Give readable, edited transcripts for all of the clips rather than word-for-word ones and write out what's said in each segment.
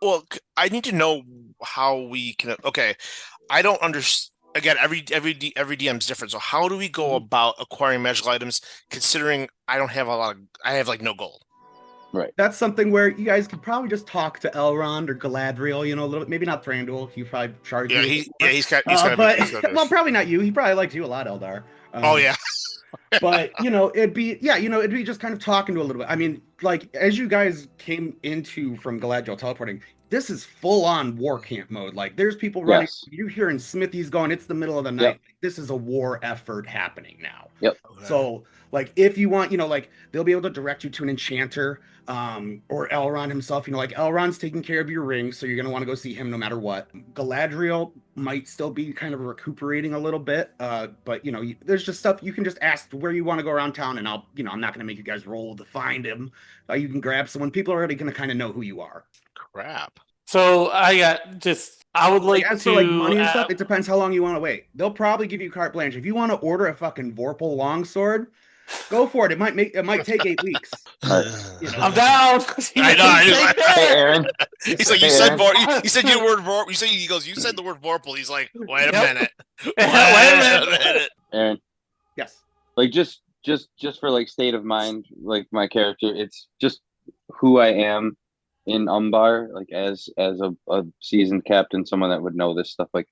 Well, I need to know how we can. Okay, I don't understand. Again, every DM is different. So how do we go Mhm. about acquiring magical items, considering I don't have a lot of, I have like no gold. Right. That's something where you guys could probably just talk to Elrond or Galadriel, a little bit. Maybe not Thranduil. He probably charge Yeah, you a bit yeah, more. But he's kind of well, probably not you. He probably likes you a lot, Eldar. Oh Um, yeah, but it'd be just kind of talking to a little bit. I mean, like as you guys came into from Galadriel teleporting, this is full on war camp mode. Like there's people running. Yes. You're hearing smithies going. It's the middle of the Yep. night. This is a war effort happening now. Yep. okay. So like if you want, like they'll be able to direct you to an enchanter, or Elrond himself. Like Elrond's taking care of your ring, so you're gonna want to go see him no matter what. Galadriel might still be kind of recuperating a little bit, but there's just stuff you can just ask where you want to go around town, and I'm not gonna make you guys roll to find him. You can grab someone. People are already gonna kind of know who you are. Crap. So I would Like like as for like to, money and stuff, it depends how long you want to wait. They'll probably give you carte blanche. If you want to order a fucking Vorpal longsword, go for it. It might take 8 weeks. All right. I'm down. I know. I Take knew. Hey, that. Aaron. He's like, you Hey, said Aaron. You said your word vor. You said he goes. You said the word vorpal. He's like, wait a Yep. minute. Wait a minute. minute. Aaron. Yes. Like just for like state of mind, like my character, it's just who I am in Umbar, like as a seasoned captain, someone that would know this stuff, like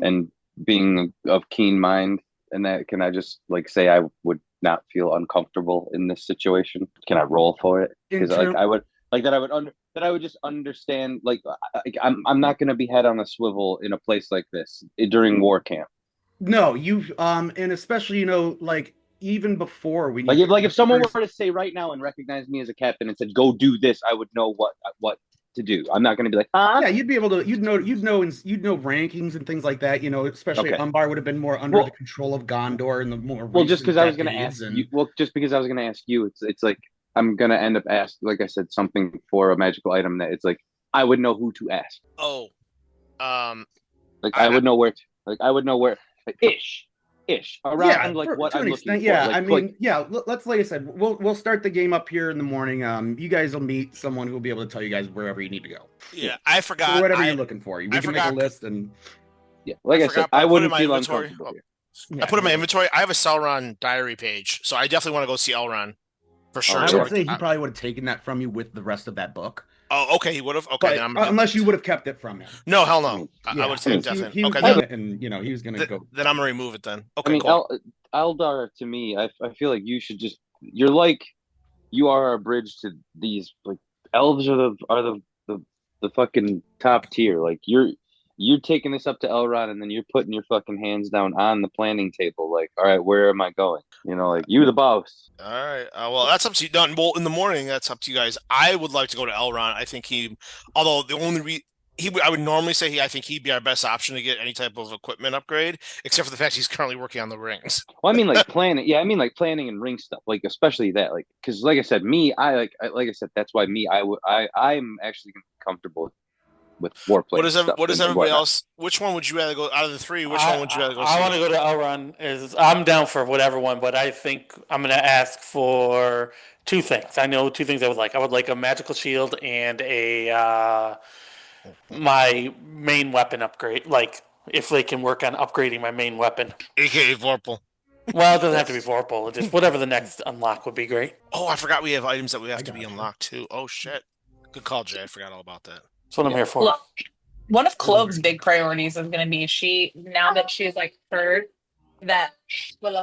and being of keen mind, and that can I just like say I would not feel uncomfortable in this situation? Can I roll for it? In Because like term, I would like that I would just understand like I'm not gonna be head on a swivel in a place like this during war camp. no, and especially like even before when you Like if someone first. were to say right now and recognize me as a captain and said go do this, I would know what to do. I'm not gonna be like, huh? Yeah, you'd be able to. You'd know rankings and things like that. Especially Okay. Umbar would have been more under the Well, control of Gondor in the more Well, just recent because I was going to decades, ask you, and well, just because I was going to ask you, it's like I'm going to end up ask, like I said, something for a magical item that it's like I would know who to ask. Oh, um, Like I I would know where, like I would know where, like ish yeah, around like what to an I'm looking extent, for. yeah. I mean, yeah. Let's like I said, we'll start the game up here in the morning. You guys will meet someone who will be able to tell you guys wherever you need to go yeah, yeah, I for forgot. whatever you're looking for. We I can make a forgot. list, and yeah. I Like I said, forgot. I I put in wouldn't my feel inventory. uncomfortable here. I yeah, put in my inventory. I have a Sauron diary page, so I definitely want to go see Elrond for Oh sure. I So, would yeah, say he probably would have taken that from you with the rest of that book, oh, okay, he would have. Okay, then but I'm gonna do unless you that. would have kept it from him. No, hell I no. mean, I would Yeah, say because he definitely. he was Okay, I doing then it, and he was gonna go. then I'm gonna remove it then. Okay, mean, cool. Eldar to me, I feel like you should just you're like you are a bridge to these like elves are the fucking top tier. Like you're taking this up to Elrond and then you're putting your fucking hands down on the planning table. Like, all right, where am I going? Like you the boss. All right. Well, that's up to you. Done. Well, in the morning, that's up to you guys. I would like to go to Elrond. I think although the only I would normally say I think he'd be our best option to get any type of equipment upgrade, except for the fact he's currently working on the rings. Well, I mean like planning. Yeah, I mean like planning and ring stuff. Like especially that. Like because like I said, me, like I said, that's why me, I'm actually comfortable with What warplane is stuff what is and everybody whatnot. else? Which one would you rather go out of the three? Which one would you rather go I want see? to go to Elrond. I'm down for whatever one, but I think I'm going to ask for two things. I know two things I would like. I would like a magical shield and a my main weapon upgrade. Like if they can work on upgrading my main weapon. AKA Vorpal. Well, it doesn't have to be Vorpal. Just whatever the next unlock would be great. Oh, I forgot we have items that we have I to be gotcha. unlocked too. Oh shit. Good call, Jay. I forgot all about that. That's what I'm here for. Well, one of Clove's big priorities is going to be now that she's like heard that, well,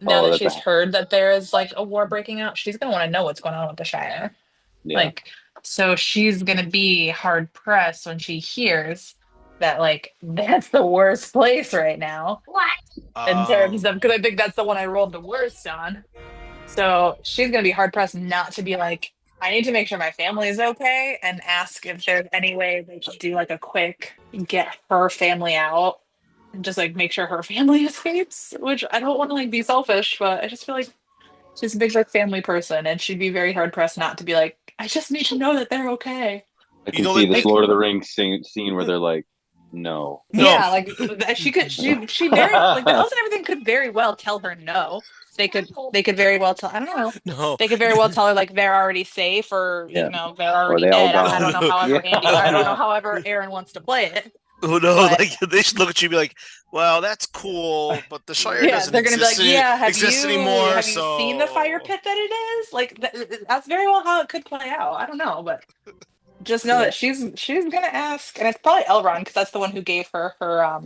now Oh, that that's she's heard that there is like a war breaking out, she's going to want to know what's going on with the Shire. yeah. Like, so she's going to be hard pressed when she hears that, like, that's the worst place right now. In terms of, because I think that's the one I rolled the worst on. So she's going to be hard pressed not to be like, I need to make sure my family is okay and ask if there's any way they could do like a quick get her family out and just like make sure her family escapes, which I don't want to like be selfish, but I just feel like she's a big like family person and she'd be very hard pressed not to be like, I just need to know that they're okay. I You can know see that this they Lord of the Rings scene where they're like, no. no. Yeah, like she very like the elves and everything could very well tell her no. they could very well tell. I don't know. No. They could very well tell her like they're already safe, or Yeah. they're Or already they all dead. I gone. don't know. However, Yeah. I don't know. However, Aaron wants to play it, Oh no! but Like they should look at you and be like, "Well, that's cool, but the Shire yeah, doesn't they're gonna be like, yeah. exist anymore." Have you seen the fire So, pit that it is? Like that's very well how it could play out. I don't know, but just know Yeah. that she's gonna ask, and it's probably Elrond because that's the one who gave her her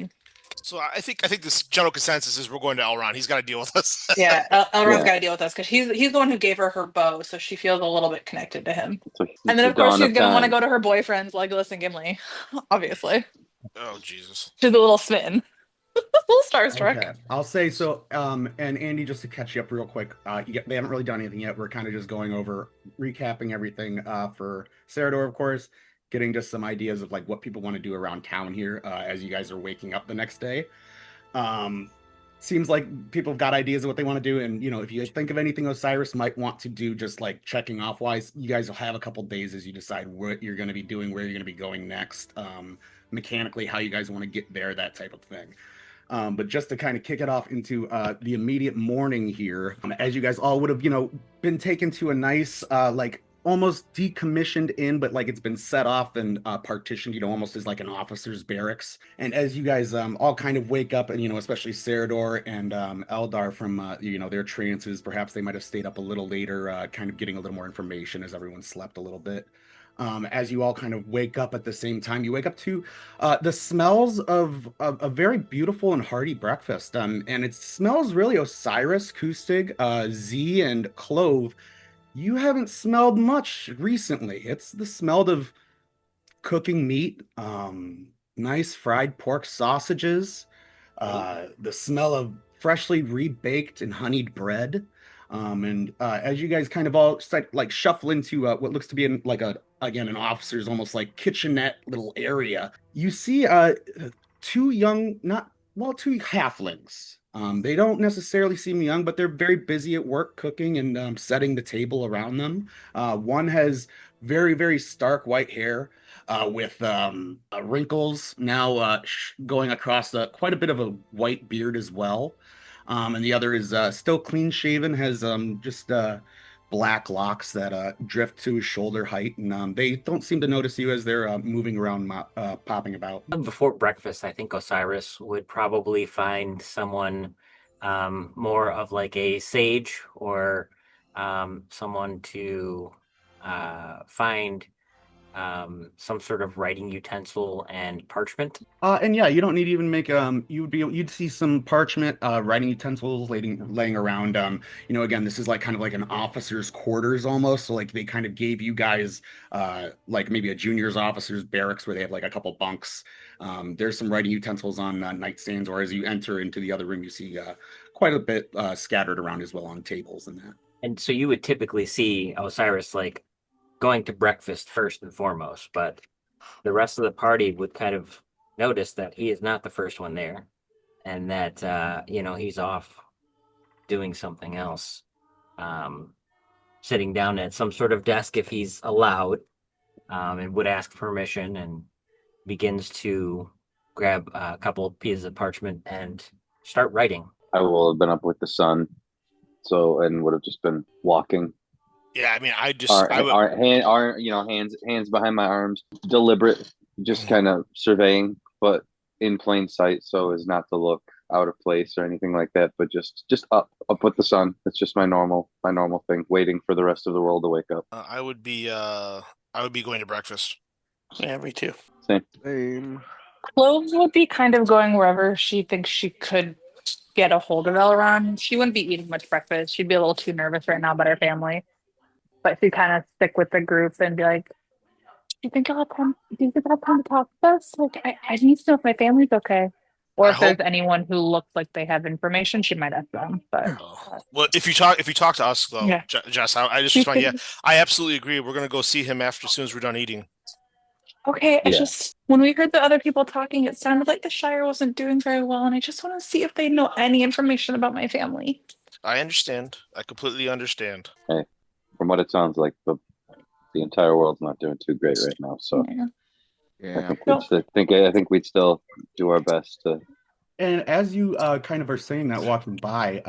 so I think this general consensus is we're going to Elrond. He's got to deal with us. Yeah, Elrond's Yeah. got to deal with us because he's the one who gave her her bow, so she feels a little bit connected to him. So And it's then the of course dawn she's of gonna want to time. go to her boyfriends, Legolas and Gimli. Obviously, Oh Jesus! she's a little smitten, a little starstruck. Okay, I'll say so. And Andy, just to catch you up real quick, they haven't really done anything yet. We're kind of just going over, recapping everything for Cerador, of course, getting just some ideas of like what people want to do around town here as you guys are waking up the next day. Seems like people have got ideas of what they want to do, and if you think of anything Osiris might want to do, just like checking off wise, you guys will have a couple days as you decide what you're going to be doing, where you're going to be going next, mechanically, how you guys want to get there, that type of thing. But just to kind of kick it off into the immediate morning here, as you guys all would have, been taken to a nice, like almost decommissioned inn, but like it's been set off and partitioned, almost as like an officer's barracks. And as you guys all kind of wake up, and especially Cerador and Eldar from their trances, perhaps they might have stayed up a little later, kind of getting a little more information as everyone slept a little bit. As you all kind of wake up at the same time, you wake up to the smells of a very beautiful and hearty breakfast. And it smells really Osiris, Kustig, Z, and Clove. You haven't smelled much recently. It's the smell of cooking meat, nice fried pork sausages, the smell of freshly rebaked and honeyed bread. And as you guys kind of all start like shuffle into what looks to be like an officer's almost like kitchenette little area, you see two young, two halflings. They don't necessarily seem young, but they're very busy at work cooking and setting the table around them. One has very, very stark white hair with wrinkles now going across quite a bit of a white beard as well. And the other is still clean shaven, has just black locks that drift to his shoulder height, and they don't seem to notice you as they're moving around, popping about. Before breakfast, I think Osiris would probably find someone more of like a sage or someone to find some sort of writing utensil and parchment. And yeah, you don't need to even make you'd see some parchment, writing utensils laying around. Again, this is like kind of like an officer's quarters almost. So like they kind of gave you guys like maybe a junior's officer's barracks where they have like a couple bunks. There's some writing utensils on nightstands, or as you enter into the other room, you see quite a bit scattered around as well on tables and that. And so you would typically see Osiris like going to breakfast first and foremost, but the rest of the party would kind of notice that he is not the first one there, and that he's off doing something else, sitting down at some sort of desk if he's allowed, and would ask permission and begins to grab a couple of pieces of parchment and start writing. I will have been up with the sun, and would have just been walking. Yeah, I mean, hands behind my arms, deliberate, just kind of surveying, but in plain sight, so as not to look out of place or anything like that. But just up with the sun. It's just my normal thing. Waiting for the rest of the world to wake up. I would be going to breakfast. Yeah, me too. Same. Cloves would be kind of going wherever she thinks she could get a hold of Elrond. She wouldn't be eating much breakfast. She'd be a little too nervous right now about her family. But she'd kind of stick with the group and be like, do you think you'll have time? Do you think I'll have time to talk to us? Like, I need to know if my family's okay. Or if there's anyone who looks like they have information, she might ask them. But well, if you talk to us though, yeah. Jess, I just respond. Yeah, I absolutely agree. We're gonna go see him as soon as we're done eating. Okay, Yeah. When we heard the other people talking, it sounded like the Shire wasn't doing very well, and I just want to see if they know any information about my family. I understand. I completely understand. Hey, from what it sounds like, the entire world's not doing too great right now. So Yeah. I think we'd still do our best to. And as you kind of are saying that walking by,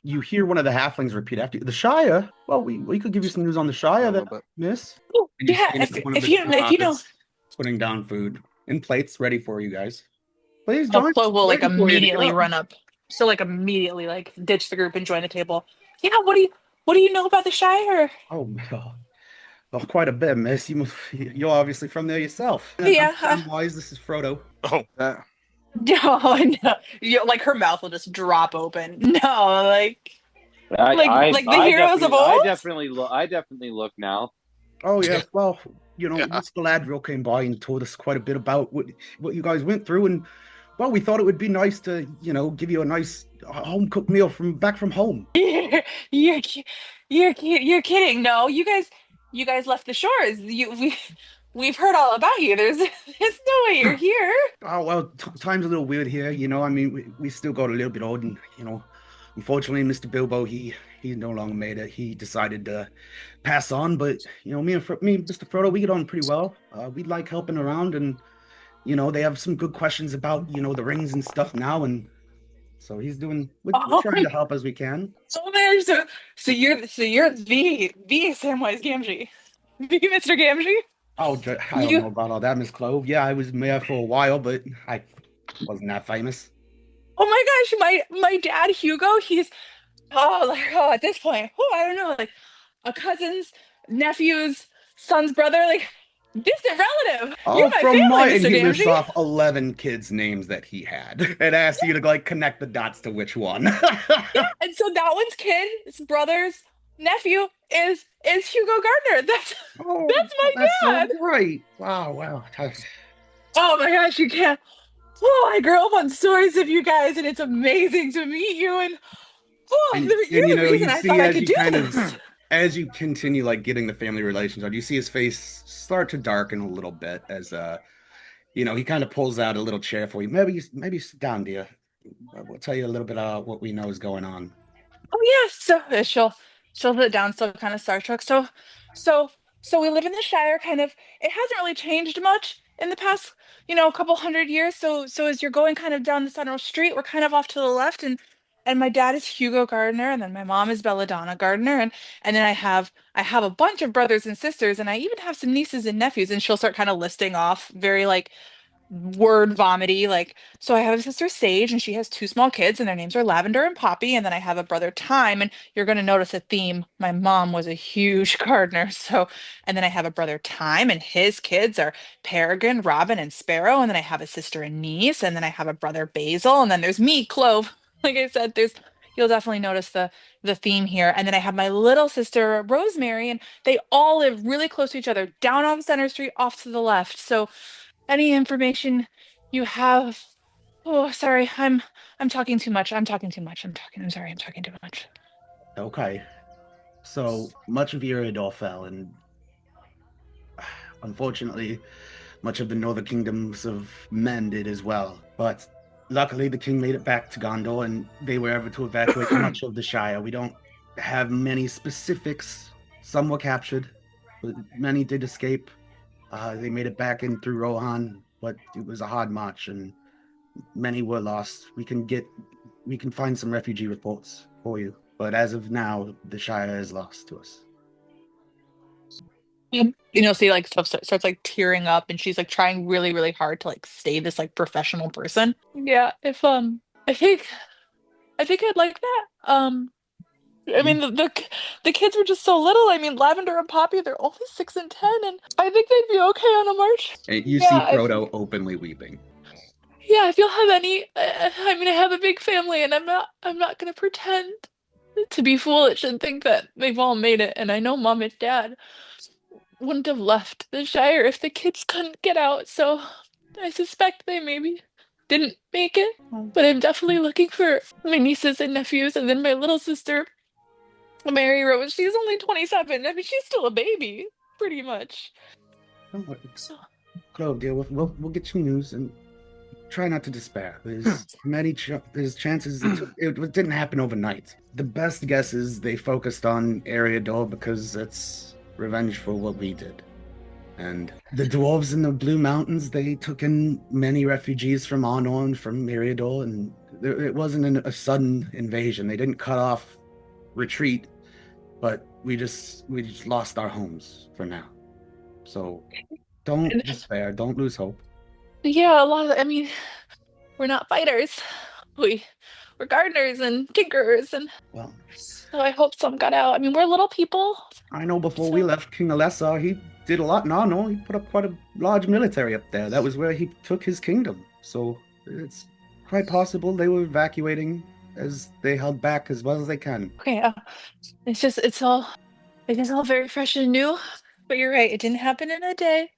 you hear one of the halflings repeat after you, the Shire. Well, we could give you some news on the Shire, A that little bit. miss. Oh, And you yeah, see one of if the you if you know, prophets putting down food in plates ready for you guys. Please oh, join us. Chloe will like Waiting for you to get immediately up. run up. She'll like immediately like ditch the group and join the table. Yeah, what do you know about the Shire? Oh, well, quite a bit, miss. You're obviously from there yourself. And Yeah. I'm Wise. This is Frodo. Oh, That No, no. Like her mouth will just drop open. No, like the heroes of old. I definitely look now. Oh yes, well, yeah. Mr. Galadriel came by and told us quite a bit about what you guys went through, and well, we thought it would be nice to, give you a nice home cooked meal from back from home. You're ki- you're kidding. No, you guys left the shores. We've heard all about you. There's no way you're here. Oh well, time's a little weird here, I mean, we still got a little bit old, and unfortunately, Mr. Bilbo, he no longer made it. He decided to pass on, but me and Mr. Frodo, we get on pretty well. We like helping around, and they have some good questions about the rings and stuff now, and so we're Oh trying my, to help as we can. oh man, so you're the Samwise Gamgee, the Mr. Gamgee. Oh, I don't know You about all that, Miss Clove. Yeah, I was mayor for a while, but I wasn't that famous. Oh my gosh, my dad Hugo, he's at this point, I don't know, like a cousin's nephew's son's brother, like distant relative. You're Oh, my from family, Martin, Mr. he lists Gamgee. off 11 kids' names that he had and asked you to connect the dots to which one. And so that one's kid, his brother's nephew is Hugo Gardner. That's Oh, that's my that's dad. so great. Wow. Oh my gosh, you can't. Oh, I grew up on stories of you guys, and it's amazing to meet you. And And you're the reason you I see thought I as could you do kind of this. as you continue getting the family relations on, you see his face start to darken a little bit as he kind of pulls out a little chair for you. Maybe sit down, dear. We'll tell you a little bit about what we know is going on. Oh yeah, so she'll put it down, still kind of Star Trek. So so we live in the Shire. Kind of, it hasn't really changed much in the past, couple hundred years. So as you're going kind of down the central street, we're kind of off to the left, and my dad is Hugo Gardner, and then my mom is Belladonna Gardner, and then I have a bunch of brothers and sisters, and I even have some nieces and nephews, and she'll start kind of listing off very like word vomity. Like, so I have a sister Sage, and she has two small kids, and their names are Lavender and Poppy. And then I have a brother Time, and you're going to notice a theme. My mom was a huge gardener. So, and then I have a brother Time, and his kids are Peregrine, Robin, and Sparrow. And then I have a sister Anise, and then I have a brother Basil, and then there's me, Clove. Like I said, you'll definitely notice the theme here. And then I have my little sister Rosemary, and they all live really close to each other, down on Center Street, off to the left. So any information you have. Oh, sorry, I'm talking too much. I'm sorry, I'm talking too much. Okay. So much of Eredor fell, and unfortunately, much of the northern kingdoms of men did as well. But luckily, the king made it back to Gondor, and they were able to evacuate much of the Shire. We don't have many specifics. Some were captured, but many did escape. They made it back in through Rohan, but it was a hard march, and many were lost. We can find some refugee reports for you, but as of now, the Shire is lost to us. See, like stuff starts like tearing up, and she's like trying really, really hard to like stay this like professional person. Yeah, if I think I'd like that. I mean, the kids were just so little. I mean, Lavender and Poppy, they're only 6 and 10, and I think they'd be okay on a march. And you see Yeah, Frodo openly weeping. yeah. If you'll have any, I mean, I have a big family, and I'm not gonna pretend to be foolish and think that they've all made it. And I know Mom and Dad wouldn't have left the Shire if the kids couldn't get out. So I suspect they maybe didn't make it. But I'm definitely looking for my nieces and nephews, and then my little sister, Mary Rose. She's only 27. I mean, she's still a baby, pretty much. Don't worry. So, Clove, dear, we'll get you news, and try not to despair. There's chances it didn't happen overnight. The best guess is they focused on Eriador because it's revenge for what we did. And the dwarves in the Blue Mountains, they took in many refugees from Arnor and from Eriador, and it wasn't a sudden invasion. They didn't cut off retreat, but we just lost our homes for now. So don't And despair. Don't lose hope. yeah, a lot of, I mean, we're not fighters. We we're gardeners and tinkerers, and Well, so I hope some got out. I mean, we're little people, I know before we so left King Alessa, he did a lot. No, he put up quite a large military up there. That was where he took his kingdom. So it's quite possible they were evacuating as they held back as well as they can. okay. It's all very fresh and new. But you're right, it didn't happen in a day.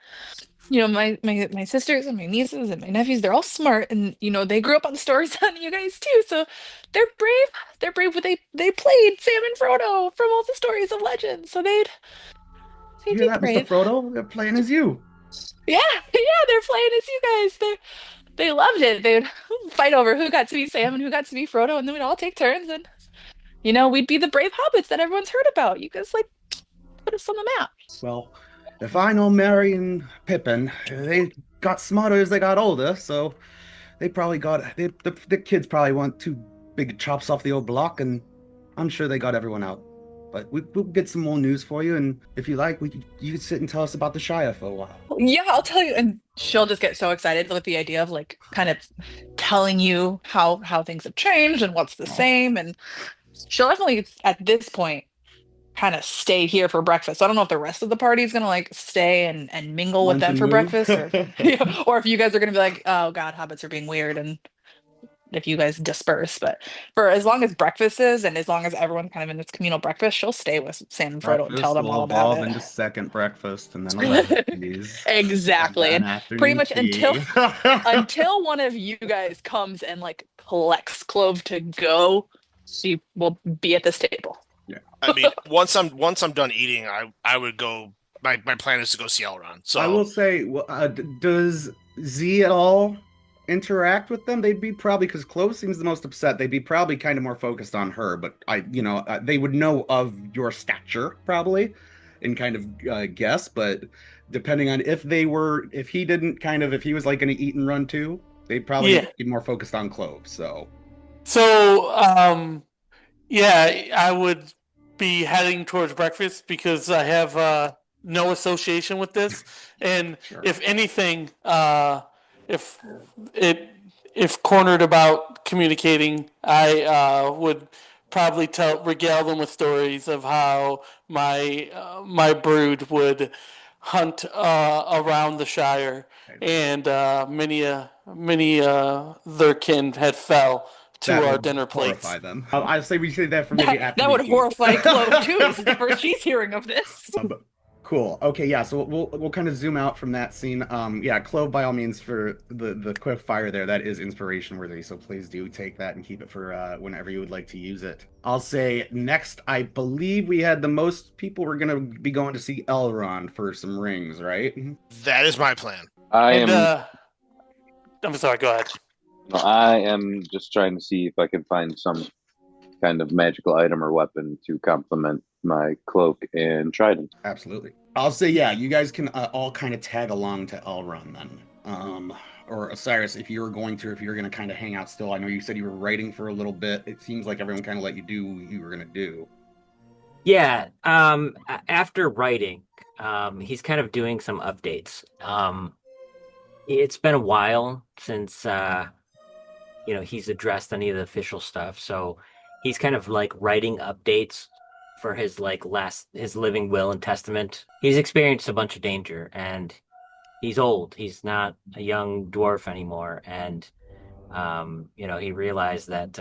My sisters and my nieces and my nephews, they're all smart, and they grew up on stories on you guys too. So they're brave. They're brave, but they played Sam and Frodo from all the stories of legend. So they'd You hear be that, Mr. brave. Frodo? They're playing as you. Yeah, yeah, they're playing as you guys. They loved it. They'd fight over who got to be Sam and who got to be Frodo, and then we'd all take turns, and we'd be the brave hobbits that everyone's heard about. You guys like put us on the map. Well, if I know Merry and Pippin, they got smarter as they got older, so they probably the kids probably want two big chops off the old block, and I'm sure they got everyone out. But we'll get some more news for you, and if you like, you can sit and tell us about the Shire for a while. Yeah, I'll tell you. And she'll just get so excited with the idea of like kind of telling you how things have changed and what's the same. And she'll definitely at this point kind of stay here for breakfast. So I don't know if the rest of the party is gonna like stay and mingle with Lunch them and for move. breakfast, or or if you guys are gonna be like, oh God, hobbits are being weird, and if you guys disperse. But for as long as breakfast is, and as long as everyone's kind of in this communal breakfast, she'll stay with Sam and Frodo and tell Breakfast them will all about evolve it. into second breakfast, and then 11 and Exactly. then And pretty afternoon much until tea. until one of you guys comes and like collects Clove to go, she will be at this table. Yeah. I mean, once I'm done eating, I would go. My plan is to go see Elrond. I will So say, does Z at all interact with them? They'd be probably because Clove seems the most upset. They'd be probably kind of more focused on her, but they would know of your stature probably, and kind of guess. But depending on if he didn't if he was like going to eat and run too, they'd probably Yeah. be more focused on Clove. So So, yeah, I would be heading towards breakfast because I have no association with this, and sure. if anything, if it if cornered about communicating, I would probably regale them with stories of how my brood would hunt around the Shire, and many their kin had fell to That our would dinner plates. horrify them. I'd say we say that for maybe after That we would eat. horrify Clove too. This is the first she's hearing of this. Cool. Okay, yeah. So we'll kind of zoom out from that scene. Yeah, Clove by all means for the quick fire there. That is inspiration worthy. So please do take that and keep it for whenever you would like to use it. I'll say next. I believe we had the most people were gonna be going to see Elrond for some rings, right? that is my plan. I'm sorry. Go ahead. I am just trying to see if I can find some kind of magical item or weapon to complement my cloak and trident. Absolutely. I'll say yeah. You guys can all kind of tag along to Elrond then. Or Osiris, if you're going to kind of hang out still. I know you said you were writing for a little bit. It seems like everyone kind of let you do what you were gonna do. Yeah. After writing, he's kind of doing some updates. It's been a while since he's addressed any of the official stuff, so he's kind of like writing updates for his his living will and testament. He's experienced a bunch of danger, and he's old. He's not a young dwarf anymore, and he realized that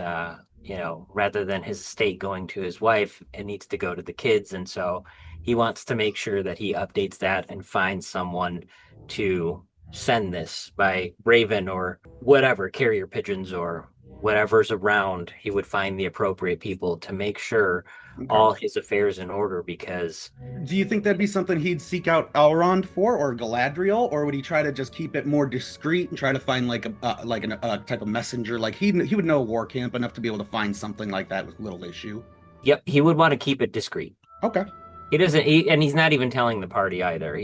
rather than his estate going to his wife, it needs to go to the kids, and so he wants to make sure that he updates that and finds someone to send this by Raven or whatever, carrier pigeons or whatever's around. He would find the appropriate people to make sure all his affairs in order, because Do you think that'd be something he'd seek out Elrond for, or Galadriel, or would he try to just keep it more discreet and try to find like a type of messenger? Like he would know war camp enough to be able to find something like that with little issue. yep, he would want to keep it discreet. Okay. He doesn't and he's not even telling the party either.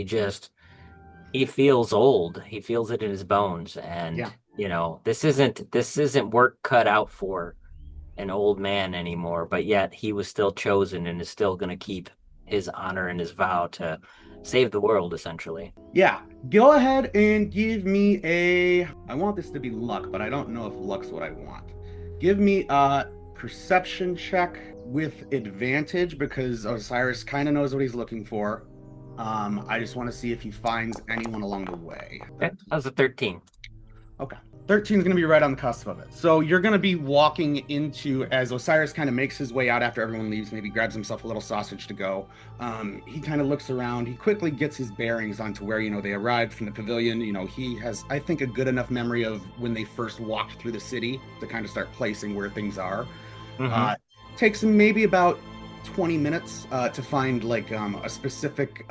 He feels old. He feels it in his bones, and Yeah. this isn't work cut out for an old man anymore, but yet he was still chosen and is still going to keep his honor and his vow to save the world, essentially. Yeah, go ahead and give me a. I want this to be luck, but I don't know if luck's what I want. Give me a perception check with advantage because Osiris kind of knows what he's looking for. I just want to see if he finds anyone along the way. Okay, that was a 13. Okay. 13 is going to be right on the cusp of it. So you're going to be walking into, as Osiris kind of makes his way out after everyone leaves, maybe grabs himself a little sausage to go. He kind of looks around. He quickly gets his bearings onto where, they arrived from the pavilion. He has, I think, a good enough memory of when they first walked through the city to kind of start placing where things are. Takes him maybe about 20 minutes to find like a specific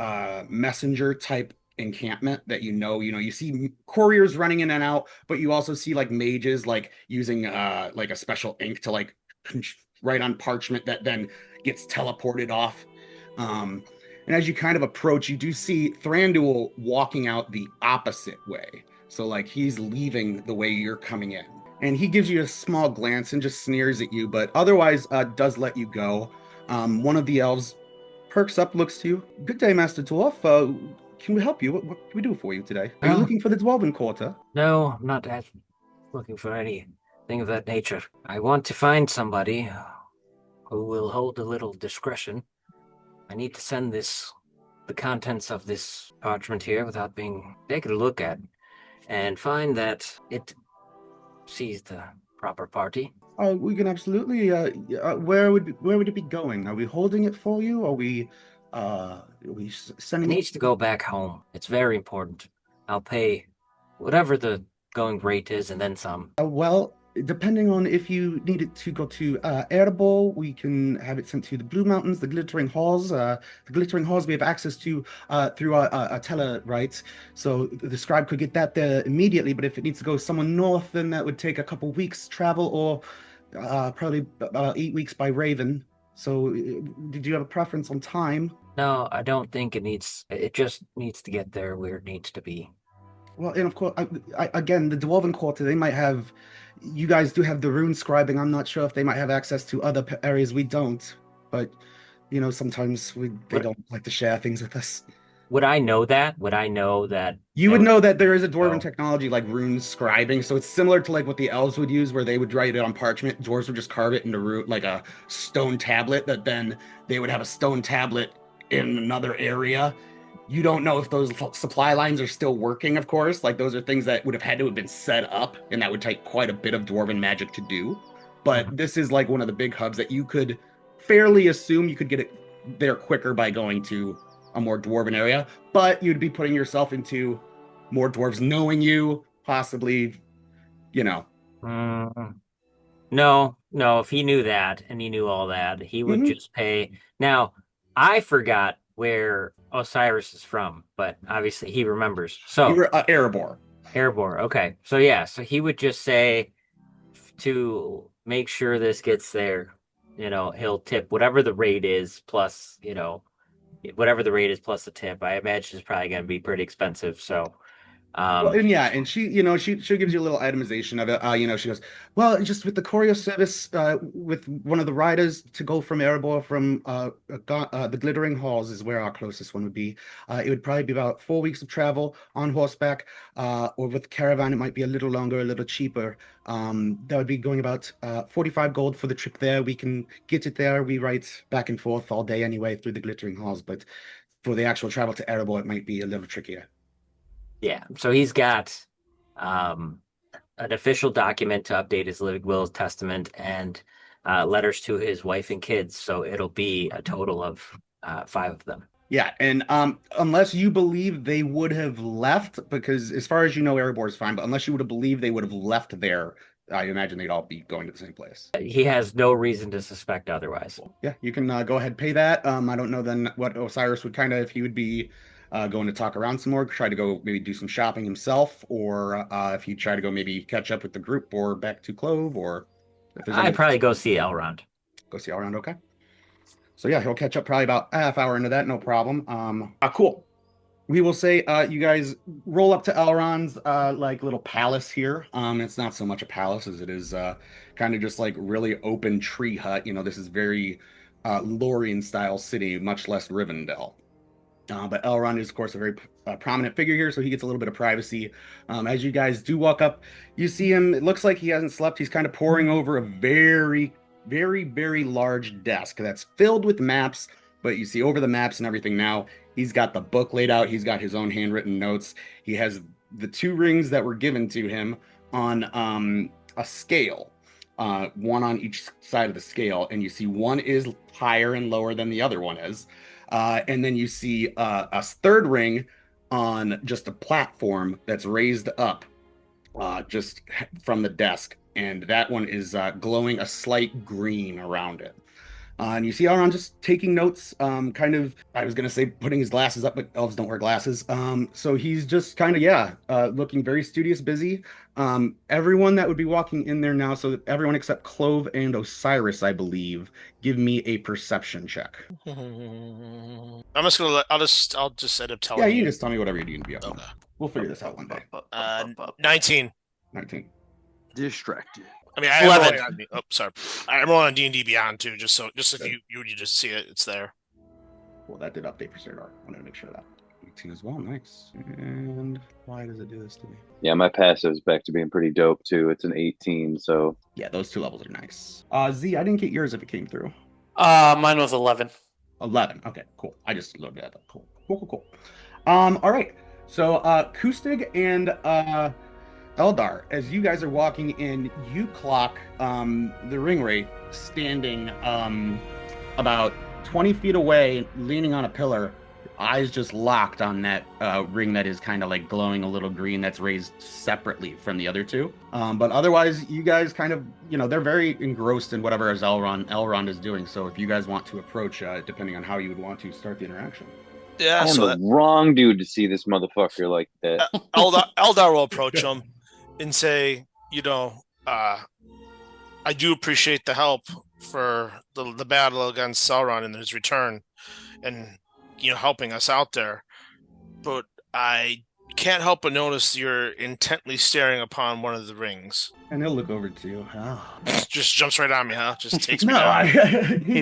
messenger type encampment that you see couriers running in and out, but you also see like mages like using like a special ink to like write on parchment that then gets teleported off. And as you kind of approach, you do see Thranduil walking out the opposite way. So like he's leaving the way you're coming in. And he gives you a small glance and just sneers at you, but otherwise does let you go. One of the elves perks up, looks to you. Good day, Master Dwarf. Can we help you? What can we do for you today? Are you looking for the Dwarven Quarter? No, I'm not looking for anything of that nature. I want to find somebody who will hold a little discretion. I need to send the contents of this parchment here without being taken a look at, and find that it sees the proper party. Oh, we can absolutely. Where would it be going? Are we holding it for you? Are we It sending needs to go back home. It's very important. I'll pay whatever the going rate is and then some. Well, depending on if you need it to go to Erebor, we can have it sent to the Blue Mountains, the Glittering Halls. The Glittering Halls we have access to through a tele-right, so the scribe could get that there immediately. But if it needs to go someone north, then that would take a couple weeks travel, or probably about 8 weeks by Raven. So, did you have a preference on time? No, I don't think it needs. It just needs to get there where it needs to be. Well, and of course, again, the Dwarven Quarter, they might have. You guys do have the rune scribing. I'm not sure if they might have access to other areas we don't, but sometimes they Would, don't like to share things with us. would I know that? Would I know that You there would was know that there is a Dwarven no? technology like rune scribing, so it's similar to like what the elves would use, where they would write it on parchment. Dwarves would just carve it into root like a stone tablet. That then they would have a stone tablet in another area. You don't know if those supply lines are still working, of course. Like those are things that would have had to have been set up, and that would take quite a bit of dwarven magic to do. But Mhm. this is like one of the big hubs that you could fairly assume you could get it there quicker by going to a more dwarven area. But you'd be putting yourself into more dwarves knowing you, possibly, you know. Mm, no, no. If he knew that and he knew all that, he would Mhm. just pay. Now, I forgot where Osiris is from, but obviously he remembers. So, You're Erebor. Erebor. Okay. So yeah, so he would just say to make sure this gets there, he'll tip whatever the rate is plus, whatever the rate is plus the tip. I imagine it's probably going to be pretty expensive. So, Well, um, and yeah, and she gives you a little itemization of it. She goes, well, just with the courier service, with one of the riders to go from Erebor from the Glittering Halls is where our closest one would be. It would probably be about 4 weeks of travel on horseback, or with caravan, it might be a little longer, a little cheaper. That would be going about 45 gold for the trip there. We can get it there. We ride back and forth all day anyway through the Glittering Halls, but for the actual travel to Erebor, it might be a little trickier. yeah. So he's got um, an official document to update his living will, testament, and letters to his wife and kids. So it'll be a total of 5 of them. Yeah, and unless you believe they would have left, because as far as you know, Erebor is fine, but unless you would have believed they would have left there, I imagine they'd all be going to the same place. He has no reason to suspect otherwise. Yeah, you can go ahead and pay that. I don't know then what Osiris would kind of, if he would be going to talk around some more, try to go maybe do some shopping himself, or if he'd try to go maybe catch up with the group or back to Clove, or if there's I'd anything, probably go see Elrond. go see all around, okay? So yeah, he'll catch up probably about a half hour into that, no problem. Cool. we will say you guys roll up to Elrond's like little palace here. It's not so much a palace as it is kind of just like really open tree hut. You know, this is very Lorien style city, much less Rivendell. But Elrond is, of course, a very prominent figure here, so he gets a little bit of privacy. As you guys do walk up, you see him. It looks like he hasn't slept. He's kind of poring over a very, very, very large desk that's filled with maps. But you see over the maps and everything now, he's got the book laid out. He's got his own handwritten notes. He has the two rings that were given to him on a scale, one on each side of the scale. And you see one is higher and lower than the other one is. And then you see a third ring on just a platform that's raised up just from the desk. And that one is glowing a slight green around it. And you see Elrond just taking notes, kind of, I was going to say putting his glasses up, but elves don't wear glasses. So he's just kind of, looking very studious, busy. Everyone that would be walking in there now, so everyone except Clove and Osiris, I believe, give me a perception check. I'm just gonna I'll just end up telling Yeah, you. you can just tell me whatever you need to be up on. Okay. We'll figure this out one day. 19. 19. Distracted. I mean, I'm 11. rolling on, sorry. I'm rolling on D&D Beyond too, just if you need to see it, it's there. Well, that did update for Serdar. I wanted to make sure of that. 18 as well, nice. And why does it do this to me? Yeah, my passive's back to being pretty dope too. It's an 18, so Yeah, those two levels are nice. Z, I didn't get yours if it came through. Mine was 11. 11. Okay, cool. I just loaded that up. Cool. All right. So, Kustig and Eldar, as you guys are walking in, you clock the ring rate standing about 20 feet away, leaning on a pillar, eyes just locked on that ring that is kind of like glowing a little green that's raised separately from the other two. But otherwise, you guys kind of, they're very engrossed in whatever as Elrond is doing. So if you guys want to approach, depending on how you would want to start the interaction. Yeah, I am the wrong dude to see this motherfucker like that. Eldar will approach him and say, I do appreciate the help for the battle against Sauron and his return, and helping us out there. But I can't help but notice you're intently staring upon one of the rings. And he'll look over to you. Oh. Just jumps right on me, huh? Just takes me No, down. he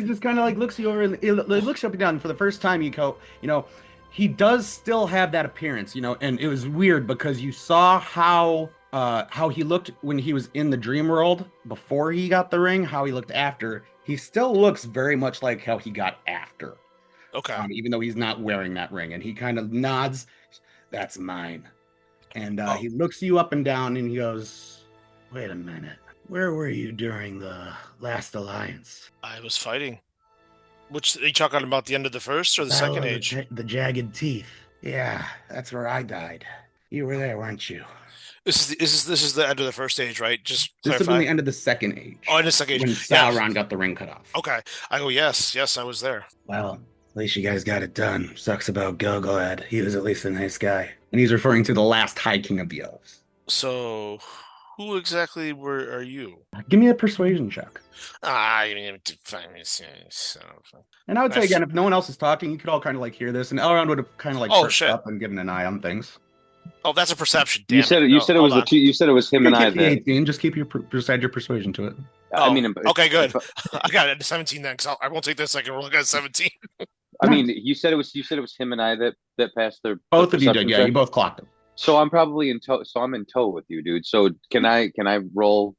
just kind of like looks you over and he looks up and down. For the first time, he does still have that appearance, and it was weird because you saw how he looked when he was in the dream world before he got the ring, how he looked after. He still looks very much like how he got after. Okay. Even though he's not wearing that ring, and he kind of nods, "That's mine." And he looks you up and down, and he goes, "Wait a minute. Where were you during the last alliance?" I was fighting. Which, are you talking about the end of the first or the second age? The jagged teeth. Yeah, that's where I died. You were there, weren't you? This is the end of the first age, right? Just This clarify. would be the end of the second age. Oh, in the second age. When Sauron got the ring cut off. Okay. I go, yes, I was there. Well, at least you guys got it done. Sucks about Gilgalad. He was at least a nice guy. And he's referring to the last High King of the Elves. So, who exactly are you? Give me a persuasion check. You need to find me. And I would say again, if no one else is talking, you could all kind of like hear this, and Elrond would have kind of like perked up and given an eye on things. Oh, that's a perception. You said it was him and I. Then 18. Just keep your persuasion to it. I mean, okay, good. I got it at 17 then, because I won't take this. I can roll at 17. I mean, you said it was him and I that passed their both of you did. Yeah, you both clocked them. So I'm probably in tow. So I'm in tow with you, dude. So can I roll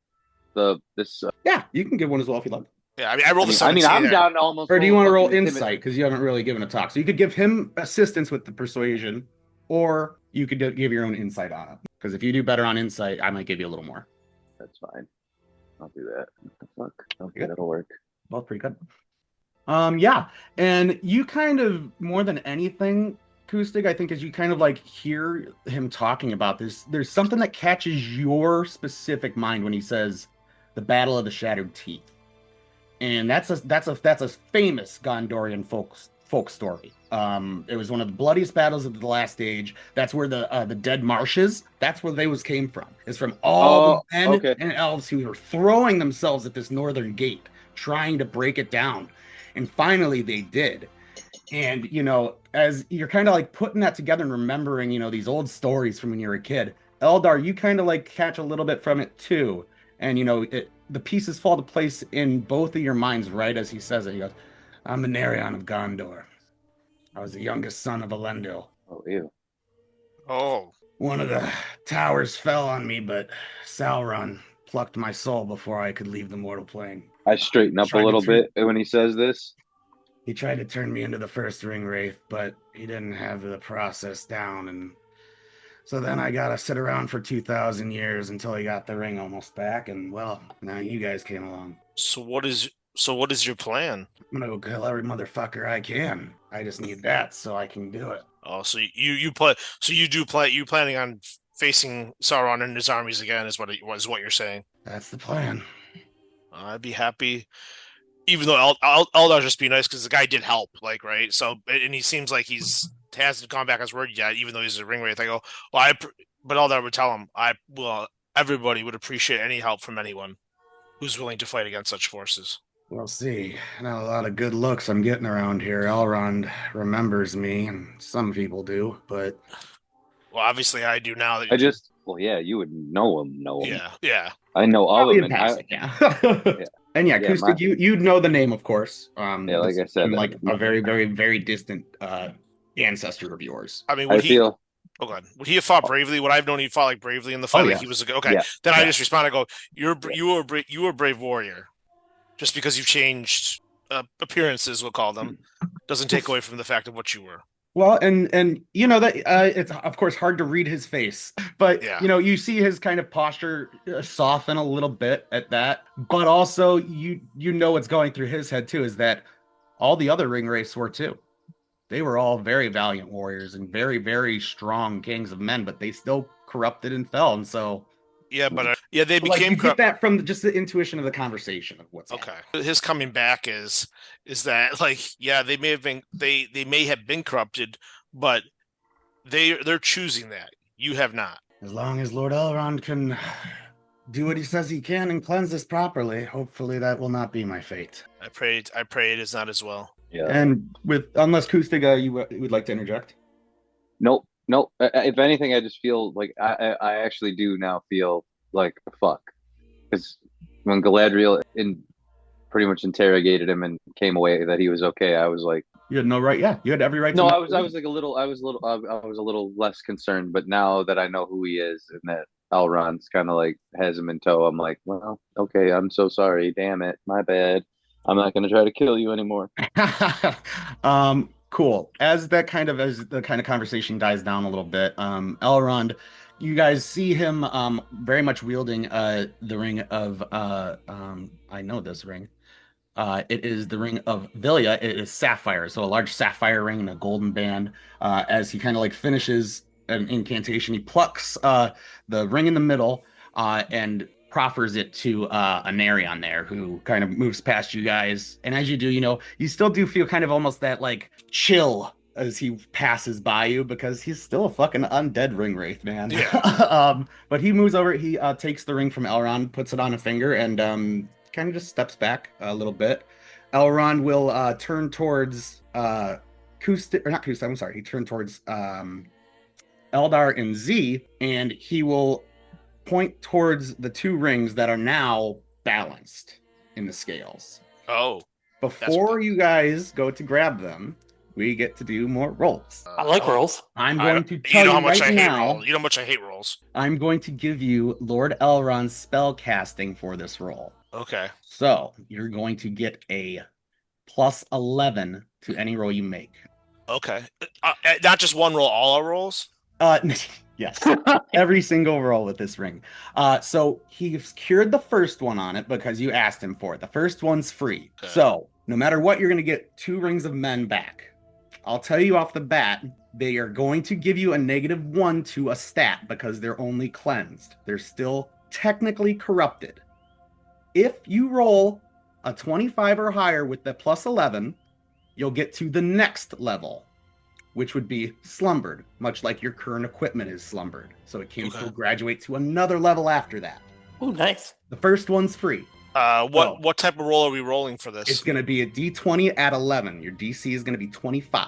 this? Yeah, you can give one as well if you like. Yeah, I rolled a 17. I'm down to almost. Or do you want to roll insight because you haven't really given a talk? So you could give him assistance with the persuasion, or you could give your own insight on it. Because if you do better on insight, I might give you a little more. That's fine. I'll do that. What the fuck? Okay, that'll work. Both pretty good. Yeah, and you kind of more than anything, Kustig, I think, as you kind of like hear him talking about this, there's something that catches your specific mind when he says the Battle of the Shattered Teeth. And that's a famous Gondorian folk story. It was one of the bloodiest battles of the last age. That's where the dead marshes, that's where they came from. It's from all the men and elves who were throwing themselves at this northern gate, trying to break it down. And finally they did. And, as you're kind of like putting that together and remembering, these old stories from when you were a kid, Eldar, you kind of like catch a little bit from it too. And, the pieces fall to place in both of your minds right as he says it. He goes, I'm the Nerion of Gondor. I was the youngest son of Elendil. Oh, ew. Oh, One of the towers fell on me, but Sauron plucked my soul before I could leave the mortal plane. I straighten up a Tried to little turn- bit when he says this. He tried to turn me into the first ring wraith, but he didn't have the process down, and so then I gotta sit around for 2,000 years until he got the ring almost back, and well, now you guys came along. so what is your plan? I'm gonna go kill every motherfucker I can. I just need that so I can do it. Oh, so you planning on facing Sauron and his armies again is what you're saying. That's the plan. I'd be happy, even though Eldar just be nice because the guy did help, like, right? So, and he seems like hasn't gone back on his word yet, even though he's a ring wraith. I go, well, but Eldar would tell him, everybody would appreciate any help from anyone who's willing to fight against such forces. We'll see. Not a lot of good looks I'm getting around here. Elrond remembers me, and some people do, but Well, obviously, I do now. Well, yeah, you would know him. Yeah. I know of probably him. in And passing, yeah. Yeah. And yeah, Yeah, Acoustic, you'd know the name, of course. Yeah, like I said, from, like a very, very, very distant ancestor of yours. I mean, I feel. Oh god, would he have fought bravely? Would I have known he fought like bravely in the fight? Oh, Like yes. he was okay. Yeah. Then I Yeah. just respond. I go, you were a brave warrior. Just because you've changed appearances, we'll call them, doesn't take away from the fact of what you were. Well, and that it's of course hard to read his face, but Yeah. you see his kind of posture soften a little bit at that, but also you know what's going through his head too is that all the other ring wraiths were too. They were all very valiant warriors and very, very strong kings of men, but they still corrupted and fell, and so Yeah, but they like became you get that from just the intuition of the conversation of what's okay. happening. His coming back is that like they may have been corrupted, but they're choosing that. You have not. As long as Lord Elrond can do what he says he can and cleanse this properly, hopefully that will not be my fate. I pray it is not as well. Yeah. And unless Kustiga, you would like to interject? Nope. If anything, I just feel like I actually do now feel like fuck, because when Galadriel pretty much interrogated him and came away that he was okay, I was like, You had no right. Yeah, you had every right. no, to I was like a little, I was a little less concerned. But now that I know who he is and that Elrond's kind of like has him in tow, I'm like, well, okay, I'm so sorry. Damn it, my bad. I'm not going to try to kill you anymore. Cool. As the kind of conversation dies down a little bit, Elrond, you guys see him very much wielding the ring of I know this ring. It is the ring of Vilya. It is sapphire, so a large sapphire ring and a golden band. As he kind of like finishes an incantation, he plucks the ring in the middle and proffers it to a Nerion there, who kind of moves past you guys. And as you do, you still do feel kind of almost that like chill as he passes by you, because he's still a fucking undead ring wraith, man. Yeah. But he moves over. He takes the ring from Elrond, puts it on a finger, and kind of just steps back a little bit. Elrond will turn towards Kustik, or not Kustik, I'm sorry. He turned towards Eldar and Z, and he will point towards the two rings that are now balanced in the scales. Oh. Before you guys go to grab them, we get to do more rolls. I like rolls. I'm going to tell you right now. You know how much I hate rolls. I'm going to give you Lord Elrond's spell casting for this roll. Okay. So you're going to get a plus 11 to any roll you make. Okay. Not just one roll, all our rolls? Yes. Every single roll with this ring. So he's cured the first one on it because you asked him for it. The first one's free. Okay. So no matter what, you're going to get 2 rings of men back. I'll tell you off the bat, they are going to give you a -1 to a stat because they're only cleansed. They're still technically corrupted. If you roll a 25 or higher with the plus 11, you'll get to the next level, which would be slumbered, much like your current equipment is slumbered. So it can still graduate to another level after that. Oh, nice. The first one's free. What type of roll are we rolling for this? It's going to be a D20 at 11. Your DC is going to be 25.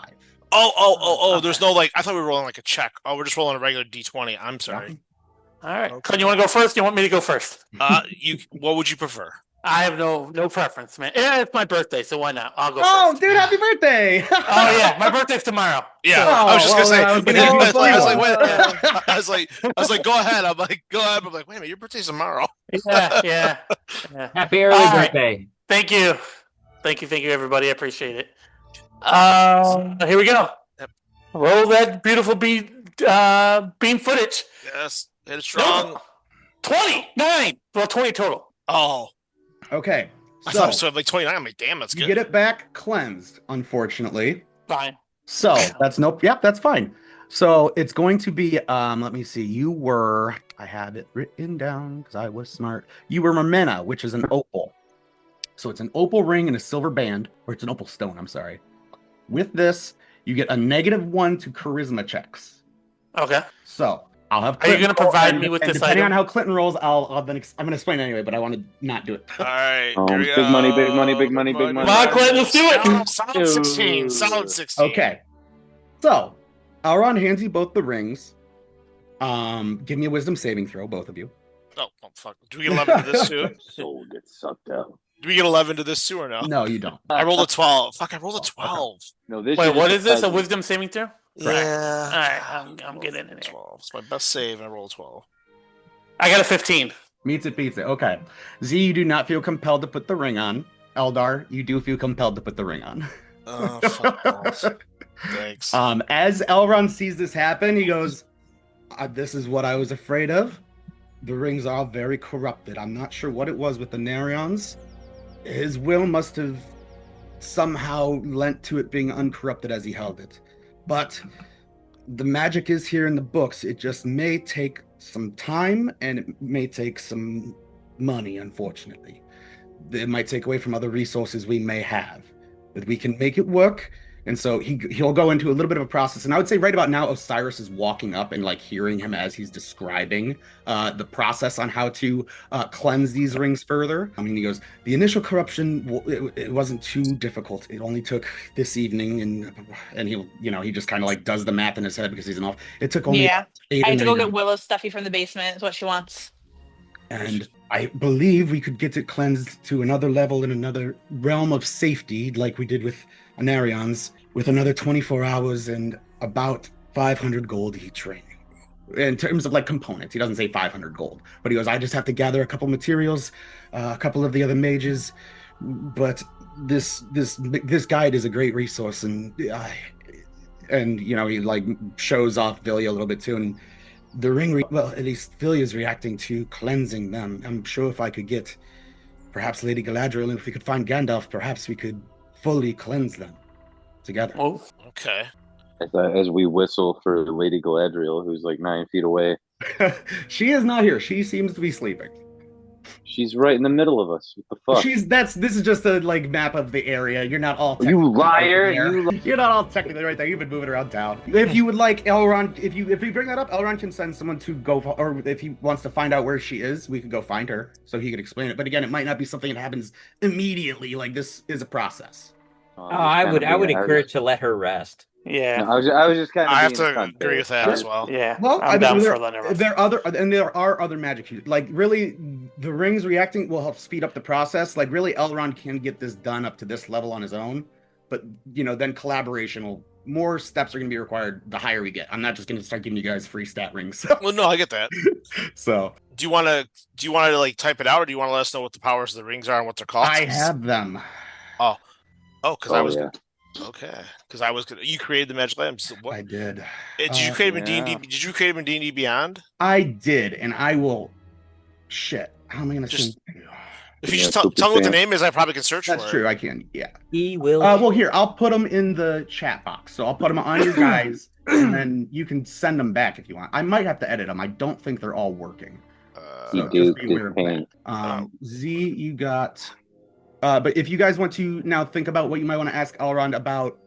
Oh! Okay. There's no like. I thought we were rolling like a check. Oh, we're just rolling a regular D20. I'm sorry. All right. Okay. Clint, you want to go first? You want me to go first? What would you prefer? I have no preference, man. Yeah, it's my birthday, so why not? I'll go Oh, first. dude, happy birthday! Oh yeah, my birthday's tomorrow. Yeah, Oh, I was just gonna say. I was but gonna then- give you a I was funny like, one. wait. I was like, go ahead. I'm like, go ahead. I'm like, wait a minute, your birthday's tomorrow. Yeah. Happy early All right. birthday. Thank you, everybody. I appreciate it. Here we go. Yep. Roll that beautiful beam footage. Yes, hit it strong. Nope. 29. Well, 20 total. Oh, Okay, I so thought it was like 29. I'm like, damn, that's you good. get it back cleansed, unfortunately. Fine. So that's yep, that's fine. So it's going to be, let me see. I had it written down because I was smart. You were Mermena, which is an opal. So it's an opal ring and a silver band, or it's an opal stone, I'm sorry. With this, you get a -1 to charisma checks. Okay. So I'll have. Are you going to provide me with and this depending item? on how Clinton rolls, I'm going to explain it anyway, but I want to not do it. All right, Oh, here we big go. money, big money, big money, big money. Come on, Clint, let's do it. Solid 16. Solid 16. Okay. So Elrond hands you both the rings. Give me a wisdom saving throw, both of you. Oh, fuck. Do we get 11 to this too? Soul gets sucked out. Do we get 11 to this too or no? No, you don't. I rolled a 12. Fuck, I rolled a 12. No, this. Wait, what shit is this? A surprising. wisdom saving throw? Yeah. All right, I'm getting in there. 12. It's my best save, and I rolled a 12. I got a 15. Meets it, beats it. Okay. Z, you do not feel compelled to put the ring on. Eldar, you do feel compelled to put the ring on. Oh, fuck balls. Thanks. As Elrond sees this happen, he goes, this is what I was afraid of. The rings are very corrupted. I'm not sure what it was with the Narions. His will must have somehow lent to it being uncorrupted as he held it. But the magic is here in the books. It just may take some time and it may take some money, unfortunately. It might take away from other resources we may have. But we can make it work. And so he'll go into a little bit of a process. And I would say right about now, Osiris is walking up and like hearing him as he's describing the process on how to cleanse these rings further. I mean, he goes, the initial corruption, it wasn't too difficult. It only took this evening. And he just kind of like does the math in his head because he's an elf. It took only 8 I or have to 9 go get hours. Willow's stuffy from the basement. Is what she wants. And I believe we could get it cleansed to another level in another realm of safety, like we did with Anarions, with another 24 hours and about 500 gold each ring. In terms of like components, he doesn't say 500 gold, but he goes, I just have to gather a couple materials, a couple of the other mages, but this guide is a great resource, and he like shows off Vilya a little bit too, and the ring, at least Vilya's reacting to cleansing them. I'm sure if I could get perhaps Lady Galadriel, and if we could find Gandalf, perhaps we could fully cleanse them together. Oh, Okay. As we whistle for Lady Galadriel, who's like 9 feet away. She is not here. She seems to be sleeping. She's right in the middle of us. What the fuck? This is just a like map of the area. You're not all You technically liar! right there. You You're not all technically right there. You've been moving around town. If you would like Elrond, if you bring that up, Elrond can send someone to go, or if he wants to find out where she is, we could go find her so he could explain it. But again, it might not be something that happens immediately. Like this is a process. I would encourage to let her rest. yeah. No, I was just kind of. I have to agree with that as well. Yeah. Well, I'm down there, for letting her. there are other magic uses. Like really, the rings reacting will help speed up the process. Like really, Elrond can get this done up to this level on his own, but then collaboration will. More steps are going to be required the higher we get. I'm not just going to start giving you guys free stat rings. Well, no, I get that. So Do you want to like type it out, or do you want to let us know what the powers of the rings are and what they're called? I have them. Because I was yeah. okay. Because I was gonna. You created the magic lamps. What I did. did you create them in yeah. D&D? Did you create them in D&D Beyond? I did, and I will. Shit. How am I going to Just- sing? If you Yeah, just tell Super me what the fan. name is, I probably can search That's for true. it. I can. Yeah. He will. Well, here I'll put them in the chat box. So I'll put them on your guys, and then you can send them back if you want. I might have to edit them. I don't think they're all working. You So do just be aware of good that. pain. Z, you got. But if you guys want to now think about what you might want to ask Elrond about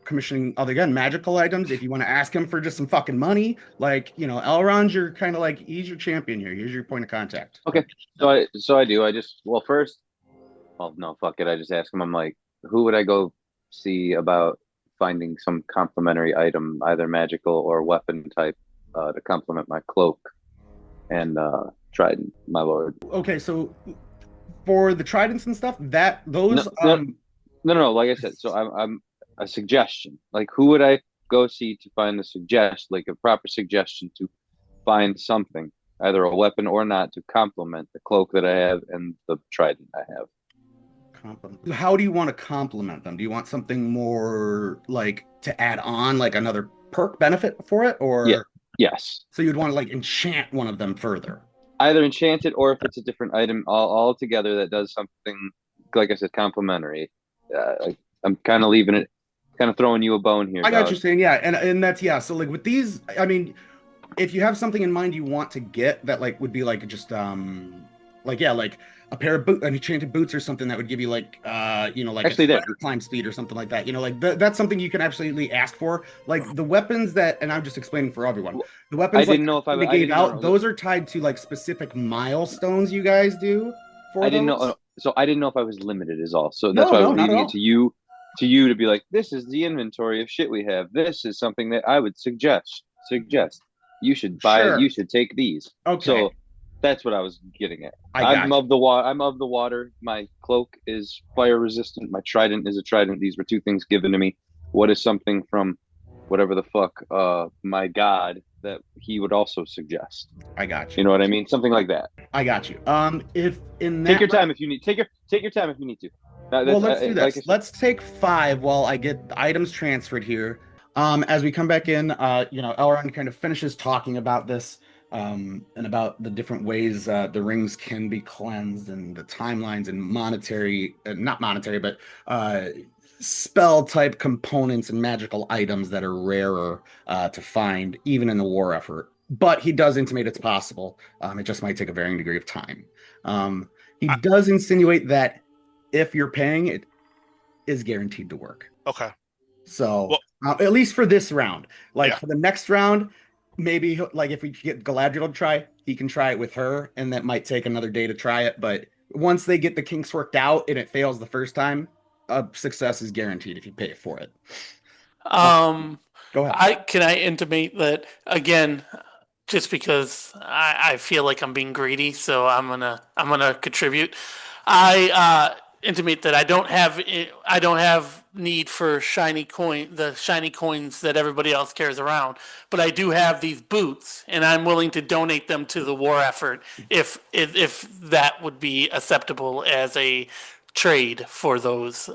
commissioning other again magical items, if you want to ask him for just some fucking money, like Elrond's your kind of like he's your champion here. Here's your point of contact. Okay, so I do. I just first, well, no, fuck it. I just ask him. I'm like, who would I go see about finding some complementary item, either magical or weapon type, to complement my cloak and trident, my lord. Okay, so for the tridents and stuff, those no. Like I said, so I'm a suggestion. Like, who would I go see to find like a proper suggestion to find something, either a weapon or not, to complement the cloak that I have and the trident I have. How do you want to complement them? Do you want something more like to add on, like another perk benefit for it, or yes? So you'd want to like enchant one of them further, either enchant it, or if it's a different item all together that does something, like I said, complementary. I'm kind of leaving it, kind of throwing you a bone here. I got what you're saying, yeah, and that's So like with these, I mean, if you have something in mind you want to get that like would be like just like a pair of enchanted boots or something that would give you like like actually a climb speed or something like that, like that's something you can absolutely ask for. Like the weapons that, and I'm just explaining for everyone, the weapons I didn't know if they gave out, those are tied to like specific milestones you guys do for I didn't those. know, so I didn't know if I was limited is all, so that's why I was leaving it to you to be like, this is the inventory of shit we have, this is something that I would suggest you should buy. Sure. You should take these. Okay. So that's what I was getting at. I'm of the water. My cloak is fire resistant. My trident is a trident. These were two things given to me. What is something from whatever the fuck my god that he would also suggest? I got you. You know what I mean? Something like that. I got you. If in that take your time if you need. Take your time if you need to. Well, let's do this. Let's take 5 while I get the items transferred here. As we come back in, Elrond kind of finishes talking about this, and about the different ways the rings can be cleansed and the timelines and not monetary, but spell type components and magical items that are rarer to find even in the war effort. But he does intimate it's possible. It just might take a varying degree of time. He does insinuate that if you're paying, it is guaranteed to work. Okay. So at least for this round, for the next round, maybe like if we get Galadriel to try, he can try it with her, and that might take another day to try it. But once they get the kinks worked out and it fails the first time, success is guaranteed if you pay for it. Go ahead. Can I intimate that again? Just because I feel like I'm being greedy, so I'm gonna contribute. I intimate that I don't have need for the shiny coins that everybody else carries around, but I do have these boots, and I'm willing to donate them to the war effort if that would be acceptable as a trade for those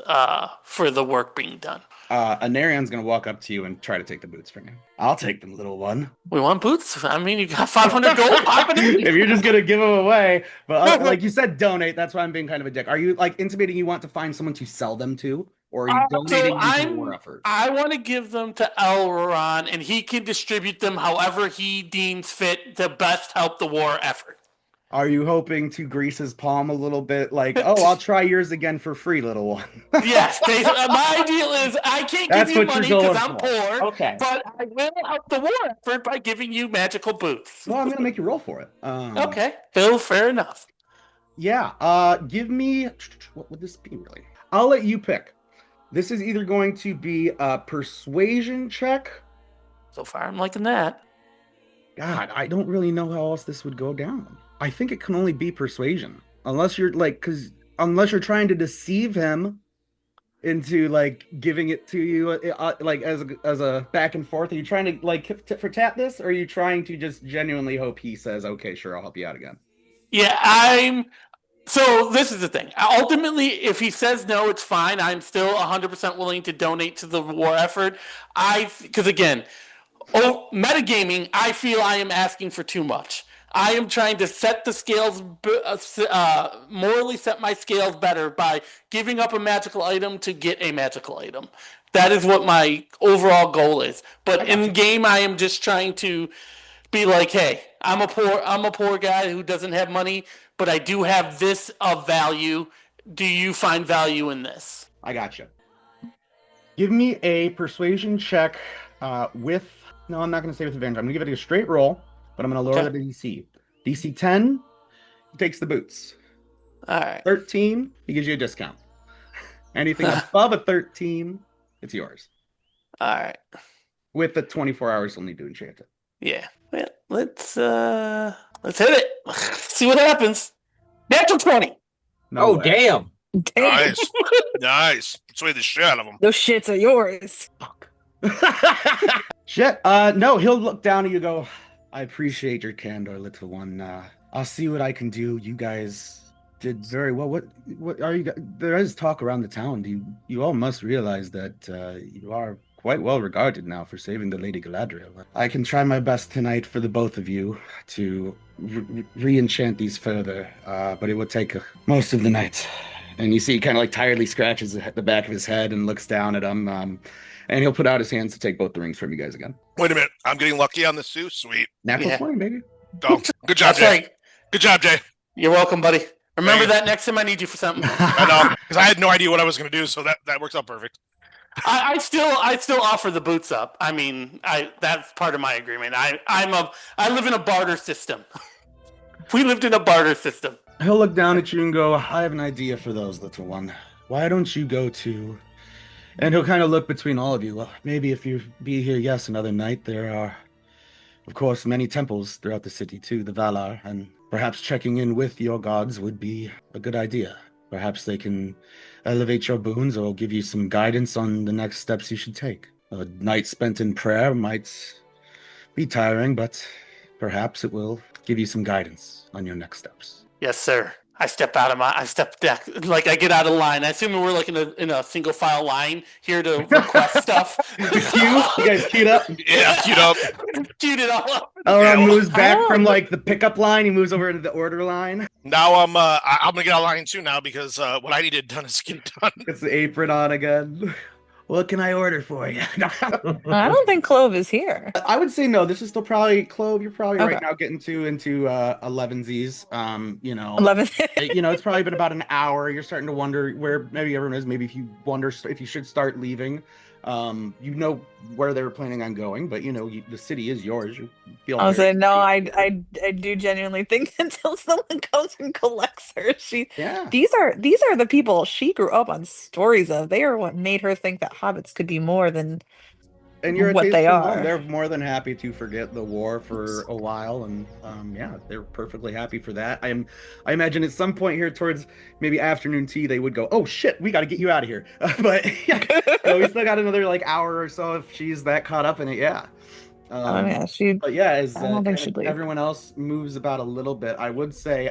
for the work being done. Anarion's gonna walk up to you and try to take the boots from you. I'll take them, little one. We want boots? I mean, you got 500 gold happening. If you're just gonna give them away, but like you said, donate. That's why I'm being kind of a dick. Are you like intimating you want to find someone to sell them to, or are you donating to the war effort? I want to give them to Elrond, and he can distribute them however he deems fit to best help the war effort. Are you hoping to grease his palm a little bit? Like, oh, I'll try yours again for free, little one. Yes. My deal is I can't give you money because I'm poor. Okay. But I will help the war effort by giving you magical boots. Well, I'm going to make you roll for it. Okay. Fair enough. Yeah. Give me... What would this be, really? I'll let you pick. This is either going to be a persuasion check. So far, I'm liking that. God, I don't really know how else this would go down. I think it can only be persuasion, unless you're trying to deceive him into like giving it to you like as a back and forth. Are you trying to like tit for tat this, or are you trying to just genuinely hope he says, okay, sure, I'll help you out again? Yeah, so this is the thing. Ultimately, if he says no, it's fine. I'm still 100% willing to donate to the war effort. Because again, metagaming, I feel I am asking for too much. I am trying to set the scales, morally set my scales better by giving up a magical item to get a magical item. That is what my overall goal is. But in game, I am just trying to be like, hey, I'm a poor guy who doesn't have money, but I do have this of value. Do you find value in this? I got you. Give me a persuasion check with. No, I'm not going to say with advantage. I'm going to give it a straight roll, but I'm going to lower Okay. the DC. DC 10 takes the boots. All right. 13, he gives you a discount. Anything above a 13, it's yours. All right. With the 24 hours, you'll need to enchant it. Yeah. Well, let's hit it. See what happens. Natural 20. No way. Damn. Damn. Nice. Nice. Persuade the shit out of him. Those shits are yours. Shit. No, he'll look down at you and go, I appreciate your candor, little one. I'll see what I can do. You guys did very well. What are you guys? There is talk around the town. You all must realize that you are quite well regarded now for saving the Lady Galadriel. I can try my best tonight for the both of you to re-enchant these further, but it will take most of the night. And you see he kind of like tiredly scratches the back of his head and looks down at him. And he'll put out his hands to take both the rings from you guys again. Wait a minute. I'm getting lucky on this too. Sweet. Natural 20, baby. Oh, good job, That's Jay. right. Good job, Jay. You're welcome, buddy. Remember Thank you. that next time I need you for something. I know, because I had no idea what I was going to do, so that works out perfect. I still offer the boots up. I mean, that's part of my agreement. I live in a barter system. We lived in a barter system. He'll look down at you and go, I have an idea for those, little one. Why don't you go to... And he'll kind of look between all of you. Well, maybe if you be here, yes, another night. There are, of course, many temples throughout the city too, the Valar, and perhaps checking in with your gods would be a good idea. Perhaps they can elevate your boons or give you some guidance on the next steps you should take. A night spent in prayer might be tiring, but perhaps it will give you some guidance on your next steps. Yes, sir. I step back, like I get out of line. I assume we're like in a single file line here to request stuff. The queue? You guys queued up? Yeah, queued up. Queued it all up. Elrond moves back Oh. from like the pickup line. He moves over to the order line. Now I'm gonna get out of line too now because what I needed done is get done. Gets the apron on again. What can I order for you? I don't think Clove is here. I would say no. This is still probably Clove. You're probably Okay. right now getting into 11Z's. You know, 11. it's probably been about an hour. You're starting to wonder where maybe everyone is. Maybe if you wonder if you should start leaving. You know where they're planning on going, but the city is yours. You feel. I was very saying no. free. I do genuinely think until someone comes and collects her, Yeah. these are the people she grew up on stories of. They are what made her think that hobbits could be more than And you're a what taste they from home. are. They're more than happy to forget the war for a while, and yeah, they're perfectly happy for that. I imagine at some point here towards maybe afternoon tea, they would go, "Oh shit, we got to get you out of here." But yeah, we still got another like hour or so if she's that caught up in it. Yeah. Oh yeah, she. But yeah, as I don't think she'd leave. everyone else moves about a little bit, I would say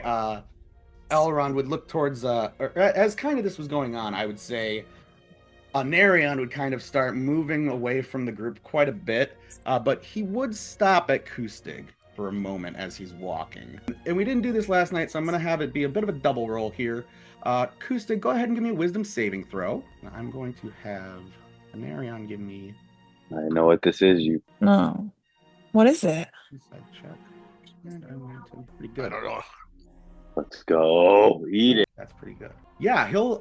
Elrond would look towards or as kind of this was going on, I would say. Narion would kind of start moving away from the group quite a bit, but he would stop at Kustig for a moment as he's walking. And we didn't do this last night, so I'm going to have it be a bit of a double roll here. Kustig, go ahead and give me a wisdom saving throw. I'm going to have Narion give me... I know what this is. You. No. What is it? Inside check. And I'm going to... Pretty I good. don't know. Let's go. Eat it. That's pretty good. Yeah, he'll...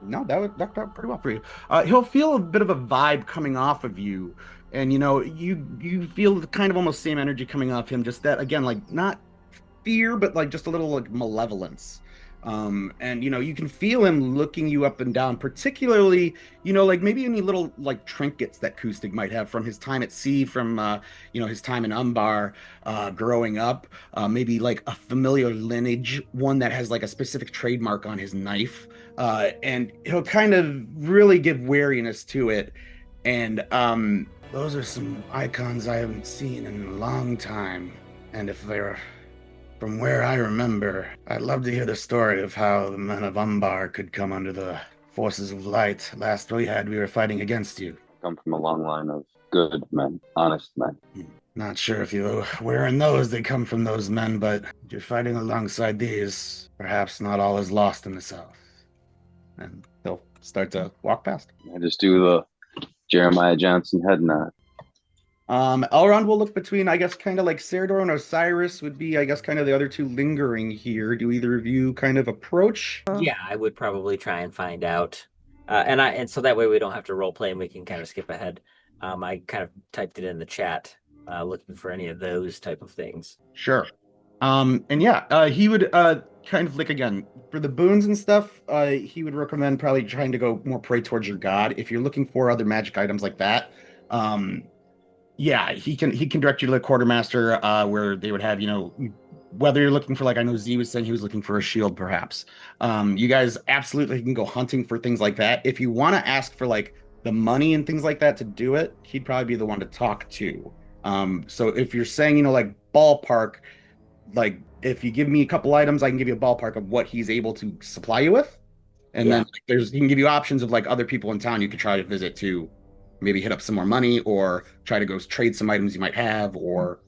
No, that worked out pretty well for you. He'll feel a bit of a vibe coming off of you, and you feel the kind of almost same energy coming off him. Just that again, like not fear, but like just a little like malevolence. And you can feel him looking you up and down, particularly like maybe any little like trinkets that Kustig might have from his time at sea, from his time in Umbar, growing up. Maybe like a familiar lineage, one that has like a specific trademark on his knife. And he'll kind of really give wariness to it. And those are some icons I haven't seen in a long time. And if they're from where I remember, I'd love to hear the story of how the men of Umbar could come under the forces of light. Last we were fighting against you. Come from a long line of good men, honest men. Not sure if you were wearing those, they come from those men, but if you're fighting alongside these, perhaps not all is lost in the south. And they'll start to walk past. I just do the Jeremiah Johnson head nod. Elrond will look between, I guess, kind of like Serdor and Osiris would be, I guess, kind of the other two lingering here. Do either of you kind of approach? Yeah, I would probably try and find out And so that way we don't have to role play and we can kind of skip ahead. I kind of typed it in the chat, looking for any of those type of things. Sure. And yeah, he would kind of like again for the boons and stuff, he would recommend probably trying to go more prey towards your god. If you're looking for other magic items like that, um, yeah, he can direct you to the quartermaster, where they would have, whether you're looking for like I know Z was saying he was looking for a shield, perhaps. You guys absolutely can go hunting for things like that. If you want to ask for like the money and things like that to do it, he'd probably be the one to talk to. So if you're saying, like ballpark, like if you give me a couple items, I can give you a ballpark of what he's able to supply you with. And then Yeah. like, he can give you options of like other people in town you could try to visit to maybe hit up some more money or try to go trade some items you might have or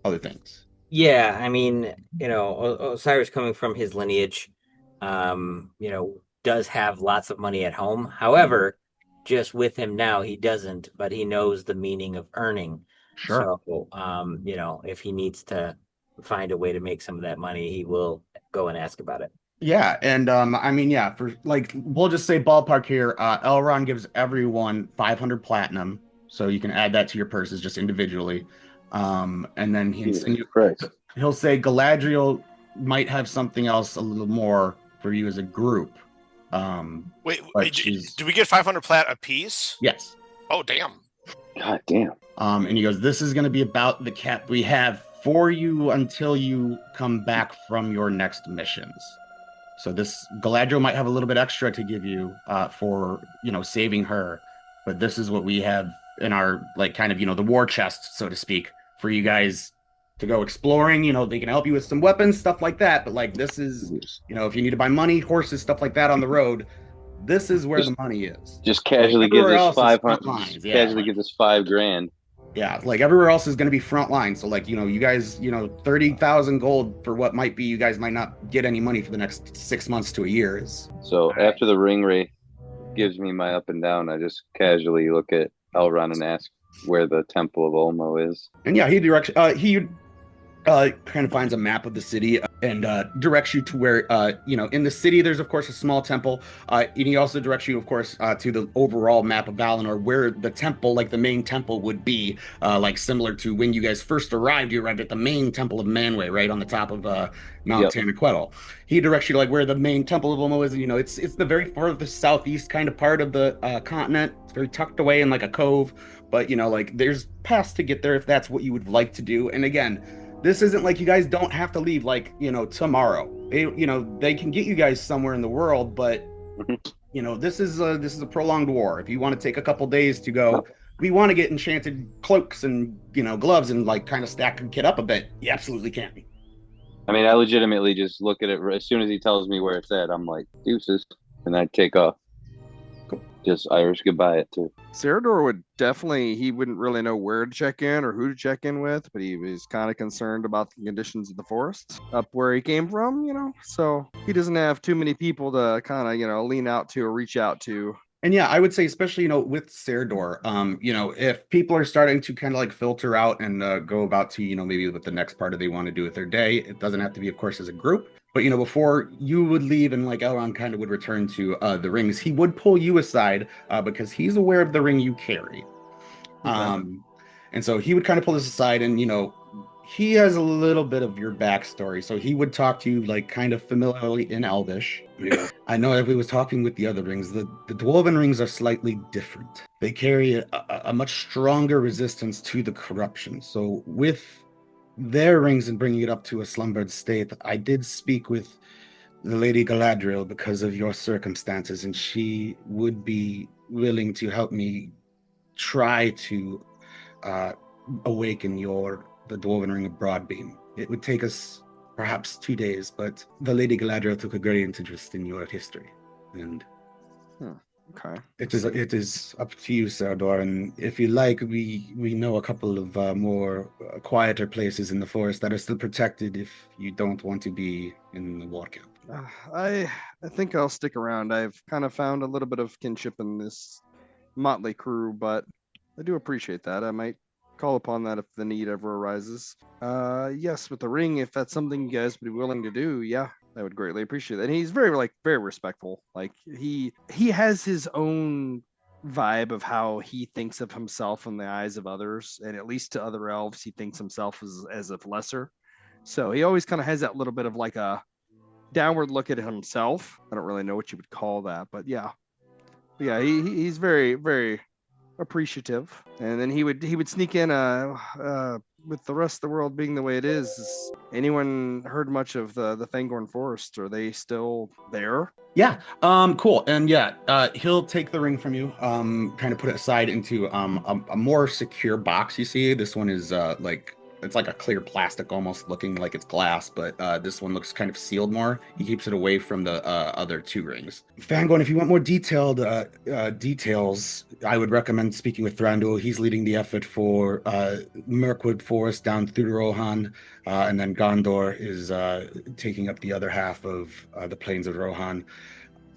other things. Yeah, I mean, Osiris coming from his lineage, does have lots of money at home. However, just with him now, he doesn't, but he knows the meaning of earning. Sure. So, if he needs to find a way to make some of that money, he will go and ask about it. Yeah, and I mean, yeah, for like we'll just say ballpark here. Elron gives everyone 500 platinum, so you can add that to your purses just individually. And then Jesus Christ. he'll say Galadriel might have something else a little more for you as a group. Wait, But she's do we get 500 plat a piece? yes. Oh, damn. God damn. And he goes, this is going to be about the cap we have for you until you come back from your next missions. So this Galadriel might have a little bit extra to give you for saving her, but this is what we have in our like kind of the war chest, so to speak, for you guys to go exploring. They can help you with some weapons, stuff like that. But like this is if you need to buy money, horses, stuff like that on the road, this is where the money is. Just Like casually gives everywhere us else is front 500. lines. Yeah, Casually gives us $5,000. yeah, like everywhere else is going to be front line. So like, you guys, 30,000 gold for what might be, you guys might not get any money for the next 6 months to a year is. So after the ring wraith gives me my up and down, I just casually look at Elrond and ask where the Temple of Olmo is. And yeah, he kind of finds a map of the city and directs you to where, in the city, there's, of course, a small temple. And he also directs you, of course, to the overall map of Valinor, where the temple, like the main temple, would be, like similar to when you guys first arrived. You arrived at the main temple of Manwë, right on the top of Mount Tanaquetal. He directs you to like where the main temple of Olmo is. It's the very farthest southeast kind of part of the continent. It's very tucked away in like a cove. But, like there's paths to get there if that's what you would like to do. And again, this isn't like you guys don't have to leave like tomorrow. They can get you guys somewhere in the world, but this is a prolonged war. If you want to take a couple days to go, we want to get enchanted cloaks and gloves and like kind of stack and kit up a bit, you absolutely can. I mean, I legitimately just look at it as soon as he tells me where it's at. I'm like, deuces, and I take off. Cool. Just Irish goodbye it too. Cerador would definitely, he wouldn't really know where to check in or who to check in with, but he was kind of concerned about the conditions of the forest up where he came from, so he doesn't have too many people to kind of, lean out to or reach out to. And yeah, I would say, especially, with Cerador, if people are starting to kind of like filter out and go about to, maybe what the next part of they want to do with their day, it doesn't have to be, of course, as a group. But, before you would leave and like Elrond kind of would return to the rings, he would pull you aside because he's aware of the ring you carry. And so he would kind of pull this aside and, he has a little bit of your backstory. So he would talk to you like kind of familiarly in Elvish. I know if we was talking with the other rings, the Dwarven rings are slightly different. They carry a much stronger resistance to the corruption. So with their rings and bringing it up to a slumbered state, I did speak with the Lady Galadriel because of your circumstances, and she would be willing to help me try to awaken the Dwarven Ring of Broadbeam. It would take us perhaps 2 days, but the Lady Galadriel took a great interest in your history, and okay. It is up to you, Sardor, and if you like, we know a couple of more quieter places in the forest that are still protected if you don't want to be in the war camp. I think I'll stick around. I've kind of found a little bit of kinship in this motley crew, but I do appreciate that. I might call upon that if the need ever arises. Yes, with the ring, if that's something you guys would be willing to do, yeah, I would greatly appreciate that. And he's very respectful. Like he has his own vibe of how he thinks of himself in the eyes of others, and at least to other elves, he thinks himself as of lesser. So he always kind of has that little bit of like a downward look at himself. I don't really know what you would call that, but yeah, he's very appreciative. And then he would sneak in with the rest of the world being the way it is, anyone heard much of the Fangorn Forest? Are they still there? Yeah. Cool. And yeah, he'll take the ring from you, kind of put it aside into a more secure box. You see, this one is like it's like a clear plastic, almost looking like it's glass, but this one looks kind of sealed more. He keeps it away from the other two rings. Fangorn, if you want more detailed details, I would recommend speaking with Thranduil. He's leading the effort for Mirkwood Forest down through Rohan, and then Gondor is taking up the other half of the plains of Rohan.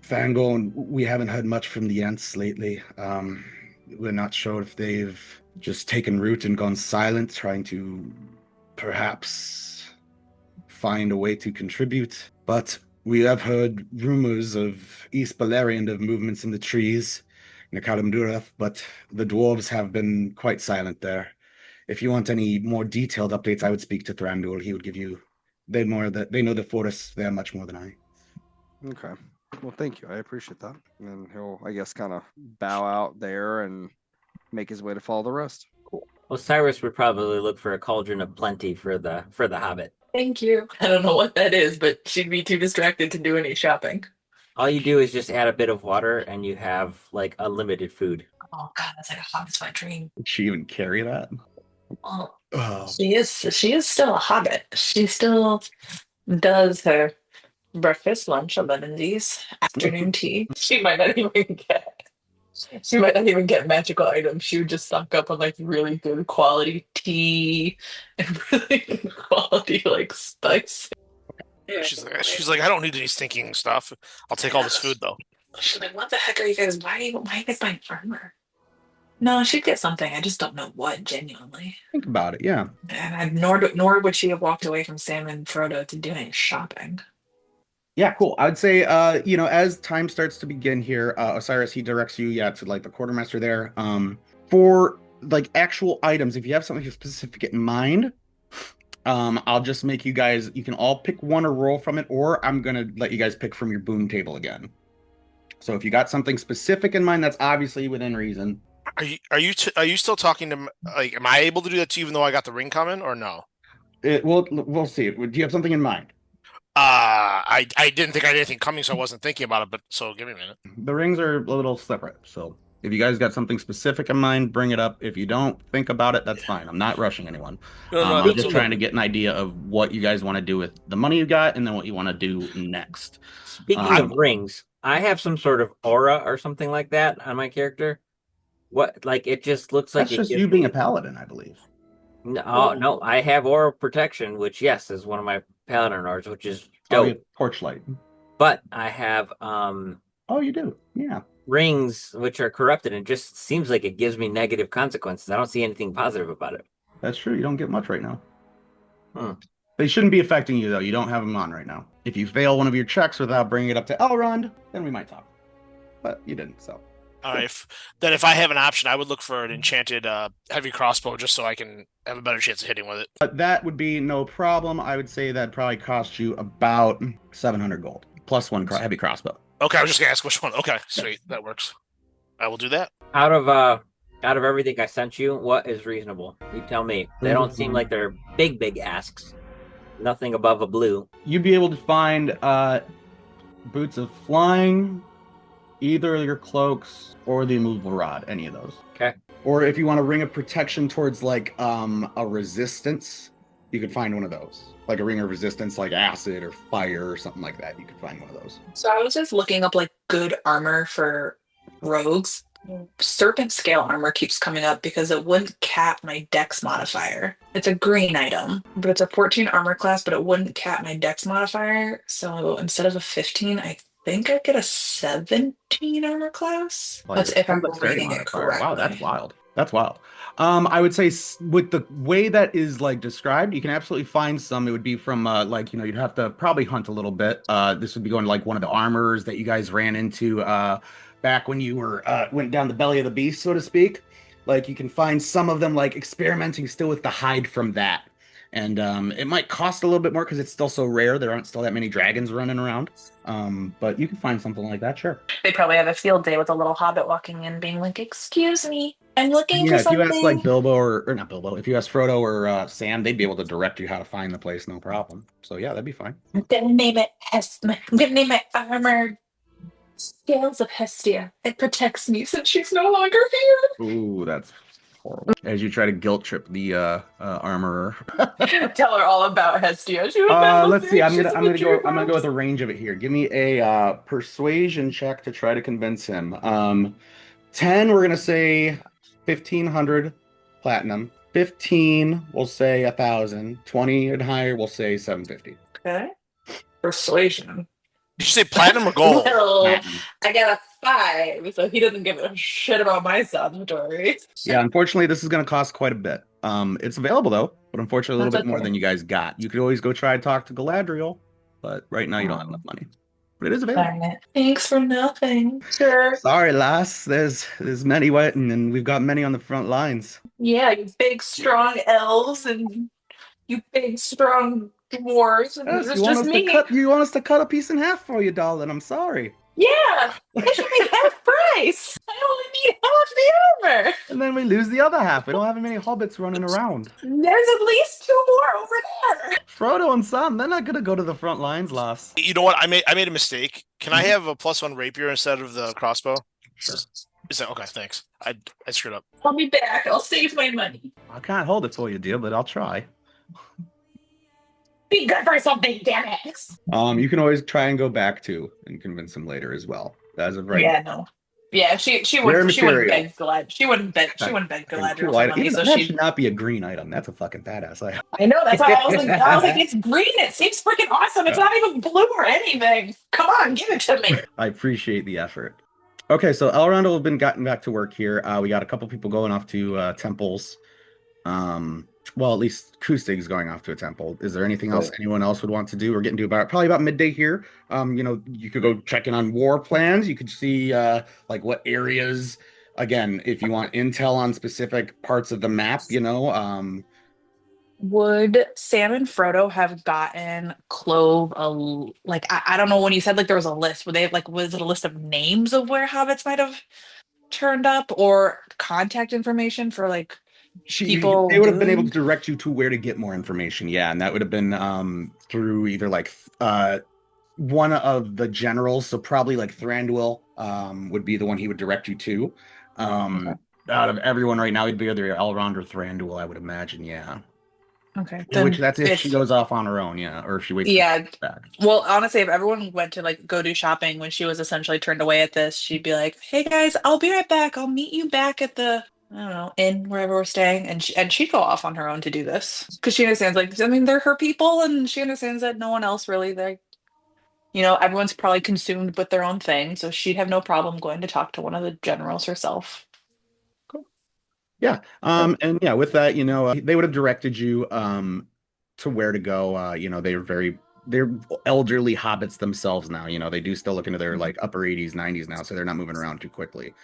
Fangorn, we haven't heard much from the Ents lately. We're not sure if they've just taken root and gone silent, trying to perhaps find a way to contribute. But we have heard rumors of East Beleriand, of movements in the trees, in Kalimdurath, but the dwarves have been quite silent there. If you want any more detailed updates, I would speak to Thranduil. He would give you they know the forest there much more than I. Okay. Well, thank you. I appreciate that. And he'll, I guess, kind of bow out there and make his way to follow the rest. Cool. Well, Cyrus would probably look for a cauldron of plenty for the Hobbit. Thank you. I don't know what that is, but she'd be too distracted to do any shopping. All you do is just add a bit of water, and you have like unlimited food. Oh God, that's like a hobbit's wet dream. Did she even carry that? Oh, Oh. she is still a hobbit. She still does her breakfast, lunch, amenities, afternoon tea. She might not even get magical items. She would just stock up on like really good quality tea and really good quality like spice. She's like, I don't need any stinking stuff. I'll take all this food though. She's like, what the heck are you guys? Why are you guys buying armor? No, she'd get something. I just don't know what. Genuinely, think about it. Yeah. And nor would she have walked away from Sam and Frodo to do any shopping. Yeah, cool. I'd say, as time starts to begin here, Osiris, he directs you, to like the quartermaster there. For like actual items, if you have something specific in mind, I'll just make you guys, you can all pick one or roll from it, or I'm going to let you guys pick from your boon table again. So if you got something specific in mind, that's obviously within reason. Are you still talking to, like, am I able to do that to you even though I got the ring coming, or no? We'll see. Do you have something in mind? I didn't think I had anything coming, so I wasn't thinking about it, but so give me a minute. The rings are a little separate, so if you guys got something specific in mind, bring it up. If you don't think about it, that's fine. I'm not rushing anyone. I'm just trying to get an idea of what you guys want to do with the money you got, and then what you want to do next. Speaking of rings, I have some sort of aura or something like that on my character. What, like, it just looks like that's just you being a paladin, I believe. No, I have aura protection, which is one of my paladin auras, which is dope. Torchlight. But I have oh, you do? Yeah. Rings which are corrupted, and it just seems like it gives me negative consequences. I don't see anything positive about it. That's true. You don't get much right now. They shouldn't be affecting you though. You don't have them on right now. If you fail one of your checks without bringing it up to Elrond, then we might talk. But you didn't, so. All right. If I have an option, I would look for an enchanted heavy crossbow just so I can have a better chance of hitting with it. But that would be no problem. I would say that probably cost you about 700 gold plus one heavy crossbow. Okay, I was just gonna ask which one. Okay, sweet, that works. I will do that. Out of everything I sent you, what is reasonable? You tell me. They don't seem like they're big asks. Nothing above a blue. You'd be able to find boots of flying, either your cloaks or the immovable rod, any of those. Okay. Or if you want a ring of protection towards like a resistance, you could find one of those. Like a ring of resistance, like acid or fire or something like that. You could find one of those. So I was just looking up like good armor for rogues. Serpent scale armor keeps coming up because it wouldn't cap my dex modifier. It's a green item, but it's a 14 armor class, but it wouldn't cap my dex modifier. So instead of a 15, I think I get a 17 armor class. That's if I'm reading it correctly. Wow, that's wild. That's wild. I would say with the way that is like described, you can absolutely find some. It would be from like, you'd have to probably hunt a little bit. This would be going to like one of the armorers that you guys ran into back when you were went down the belly of the beast, so to speak. Like you can find some of them like experimenting still with the hide from that. And it might cost a little bit more because it's still so rare. There aren't still that many dragons running around. But you can find something like that, sure. They probably have a field day with a little hobbit walking in, being like, "Excuse me, I'm looking for Yeah, if you ask like something." Bilbo or not Bilbo, if you ask Frodo or Sam, they'd be able to direct you how to find the place, no problem. So yeah, that'd be fine. I'm gonna name it I'm gonna name my armor Scales of Hestia. It protects me since she's no longer here. Ooh, that's horrible. As you try to guilt trip the armorer. Tell her all about Hestia. She was my Let's see. I'm she's gonna in I'm the gonna go tree I'm gonna go with house. the range of it here. Give me a persuasion check to try to convince him. 10, we're gonna say 1,500 platinum. 15, we'll say 1,000. 20 and higher, we'll say 750. Okay. Persuasion. Did you say platinum or gold? Well, Platinum. I got a 5, so he doesn't give a shit about my salvatory. Yeah, unfortunately, this is going to cost quite a bit. It's available though, but unfortunately, a little That's bit more okay. than you guys got. You could always go try to talk to Galadriel, but right now you don't have enough money. But it is available. Darn it. Thanks for nothing. Sure. Sorry, lass. There's many waiting, and we've got many on the front lines. Yeah, you big strong elves and you big strong dwarves, and Yes, there's just me. you want us to cut a piece in half for you, darling. I'm sorry. Yeah, it should be half price. I only need half the armor. And then we lose the other half. We don't have many hobbits running around. There's at least 2 more over there. Frodo and Sam, they're not gonna go to the front lines, lass. You know what? I made a mistake. Can I have a +1 rapier instead of the crossbow? Sure. Is that okay? Thanks. I screwed up. I'll be back. I'll save my money. I can't hold it for you, dear, but I'll try. Be good for something, damn it. You can always try and go back to and convince him later as well. As of right Yeah, no. Yeah, she wouldn't beg Galad. She wouldn't beg now. Galadriel Cool for item. money, Even so that she. should not be a green item. That's a fucking badass item. I know, that's why I was like, it's green. It seems freaking awesome. It's not even blue or anything. Come on, give it to me. I appreciate the effort. Okay, so Elrond will have been gotten back to work here. We got a couple people going off to temples. Well, at least Kustig's going off to a temple. Is there anything else anyone else would want to do? We're getting to probably about midday here. You could go check in on war plans. You could see like what areas. Again, if you want intel on specific parts of the map, Would Sam and Frodo have gotten Clove I don't know when you said like there was a list, would they have was it a list of names of where hobbits might have turned up or contact information for people they would have been able to doing? direct you to where to get more information. Yeah, and that would have been through either one of the generals. So probably like Thranduil would be the one he would direct you to. Out of everyone right now, he'd be either Elrond or Thranduil, I would imagine. Yeah. Okay. Which that's if she goes off on her own, yeah, or if she waits. Yeah. Back. Well, honestly, if everyone went to go do shopping when she was essentially turned away at this, she'd be like, "Hey guys, I'll be right back. I'll meet you back at the I don't know inn wherever we're staying," and she'd go off on her own to do this because she understands. They're her people, and she understands that no one else really. Everyone's probably consumed with their own thing, so she'd have no problem going to talk to one of the generals herself. Yeah. And yeah, with that, they would have directed you to where to go. They're elderly hobbits themselves now. They do still look into their upper 80s, 90s now, so they're not moving around too quickly.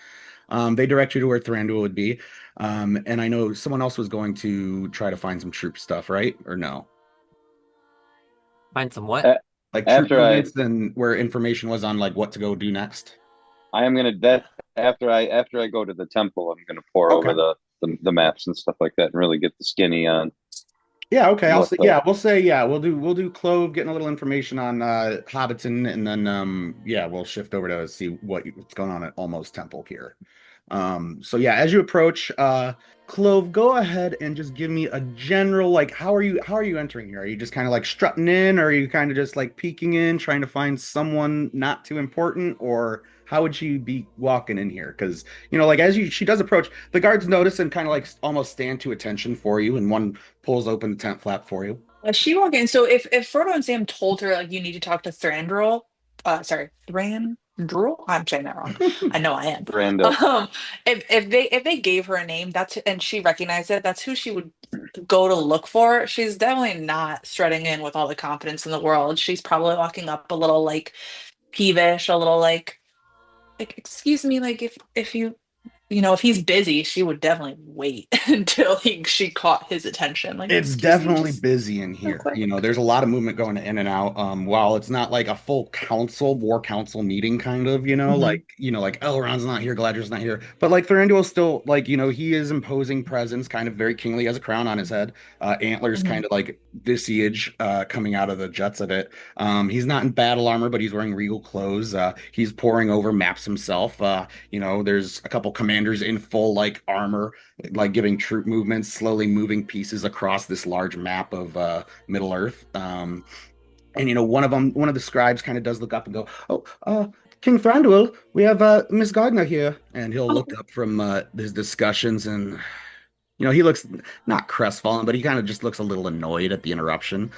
They direct you to where Thranduil would be. And I know someone else was going to try to find some troop stuff, right? Or no? Find some what? Like troop movements and where information was on what to go do next. I am gonna after I go to the temple, I'm gonna pour over the maps and stuff like that and really get the skinny on. Yeah, okay. We'll do Clove getting a little information on Hobbiton, and then we'll shift over to see what's going on at Almost Temple here. So yeah, as you approach, Clove, go ahead and just give me a general how are you entering here? Are you just kind of strutting in, or are you kind of just peeking in, trying to find someone not too important, or how would she be walking in here? Because she does approach, the guards notice and kind of almost stand to attention for you, and one pulls open the tent flap for you. She walked in. So if Frodo and Sam told her you need to talk to Thranduil, Thran, Drool? I'm saying that wrong. I know I am. Brando. If they gave her a name, that's and she recognized it, that's who she would go to look for. She's definitely not strutting in with all the confidence in the world. She's probably walking up a little like peevish, a little like excuse me, like if if he's busy, she would definitely wait until she caught his attention. Like, It's excuse me, definitely just busy in real here. quick. There's a lot of movement going in and out. While it's not like a full war council meeting kind of, Hmm. like Elrond's not here, Galadriel's not here. But like Thranduil's still like, he is imposing presence, kind of very kingly, has a crown on his head, antlers Hmm. kind of like visage coming out of the jets of it. He's not in battle armor, but he's wearing regal clothes. He's poring over maps himself. There's a couple commanders in full like armor like giving troop movements, slowly moving pieces across this large map of Middle Earth. And one of the scribes kind of does look up and go, "Oh, King Thranduil, we have Miss Gardner here." And he'll look Oh, up from his discussions, and he looks not crestfallen, but he kind of just looks a little annoyed at the interruption.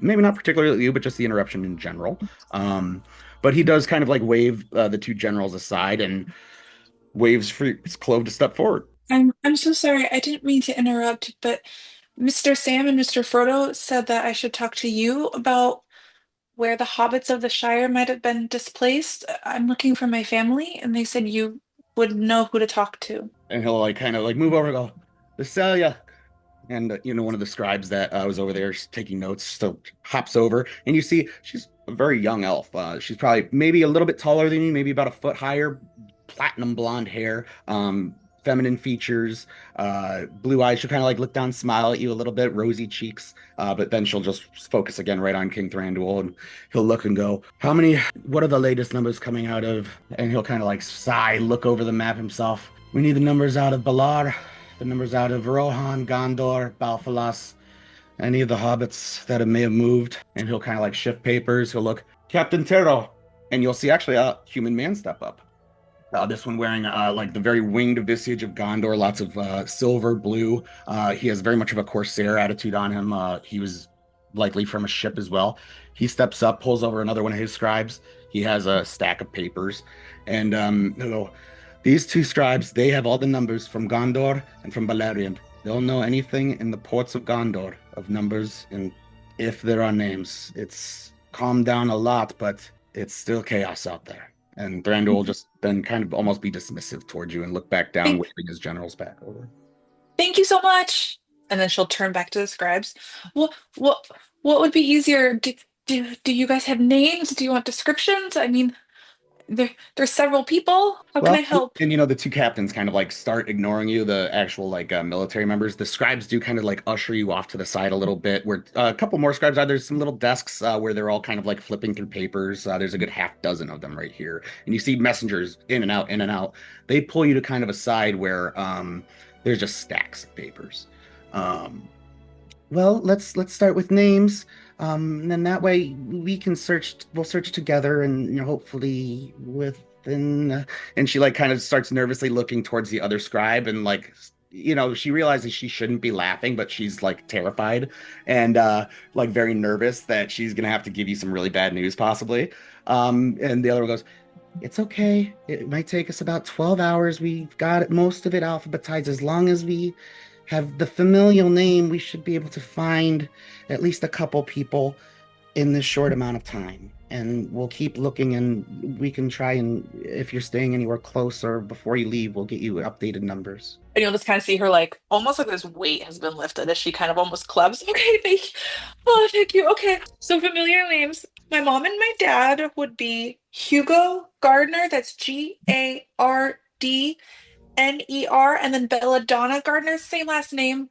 Maybe not particularly at you, but just the interruption in general. But he does kind of like wave the two generals aside and waves for Clove to step forward. I'm so sorry. I didn't mean to interrupt, but Mr. Sam and Mr. Frodo said that I should talk to you about where the hobbits of the Shire might have been displaced. I'm looking for my family, and they said you would know who to talk to. And he'll like kind of like move over and go, Visalia. And one of the scribes that was over there taking notes still hops over, and you see she's a very young elf. She's probably maybe a little bit taller than you, maybe about a foot higher, platinum blonde hair, feminine features, blue eyes. She'll kind of like look down, smile at you a little bit, rosy cheeks, but then she'll just focus again right on King Thranduil, and he'll look and go, "How many? What are the latest numbers coming out of?" And he'll kind of like sigh, look over the map himself. "We need the numbers out of Balar, the numbers out of Rohan, Gondor, Balfalas, any of the hobbits that may have moved." And he'll kind of like shift papers. He'll look, "Captain Tero," and you'll see actually a human man step up. This one wearing like the very winged visage of Gondor, lots of silver, blue. He has very much of a corsair attitude on him. He was likely from a ship as well. He steps up, pulls over another one of his scribes. He has a stack of papers, and he'll go, "These two scribes, they have all the numbers from Gondor and from Beleriand. They'll know anything in the ports of Gondor of numbers, and if there are names. It's calmed down a lot, but it's still chaos out there." And Thranduil will just then kind of almost be dismissive towards you and look back down, Thank, waving his generals back over. thank you so much. And then she'll turn back to the scribes. What would be easier? Do you guys have names? Do you want descriptions? I mean, there's several people. How can I Well, help? and the two captains kind of like start ignoring you, the actual like military members. The scribes do kind of like usher you off to the side a little bit, where a couple more scribes are. There's some little desks where they're all kind of like flipping through papers. There's a good half dozen of them right here. And you see messengers in and out, in and out. They pull you to kind of a side where there's just stacks of papers. Um, well, let's start with names. And then that way we can search. We'll search together, and hopefully within. And she like kind of starts nervously looking towards the other scribe, and like she realizes she shouldn't be laughing, but she's like terrified and like very nervous that she's gonna have to give you some really bad news possibly. And the other one goes, "It's okay. It might take us about 12 hours. We've got most of it alphabetized. As long as we have the familial name, we should be able to find at least a couple people in this short amount of time. And we'll keep looking, and we can try, and if you're staying anywhere close or before you leave, we'll get you updated numbers." And you'll just kind of see her like almost like this weight has been lifted as she kind of almost clubs. Okay, thank you. Oh, thank you. Okay. So familiar names. My mom and my dad would be Hugo Gardner. That's Gardner. And then Belladonna Gardner, same last name.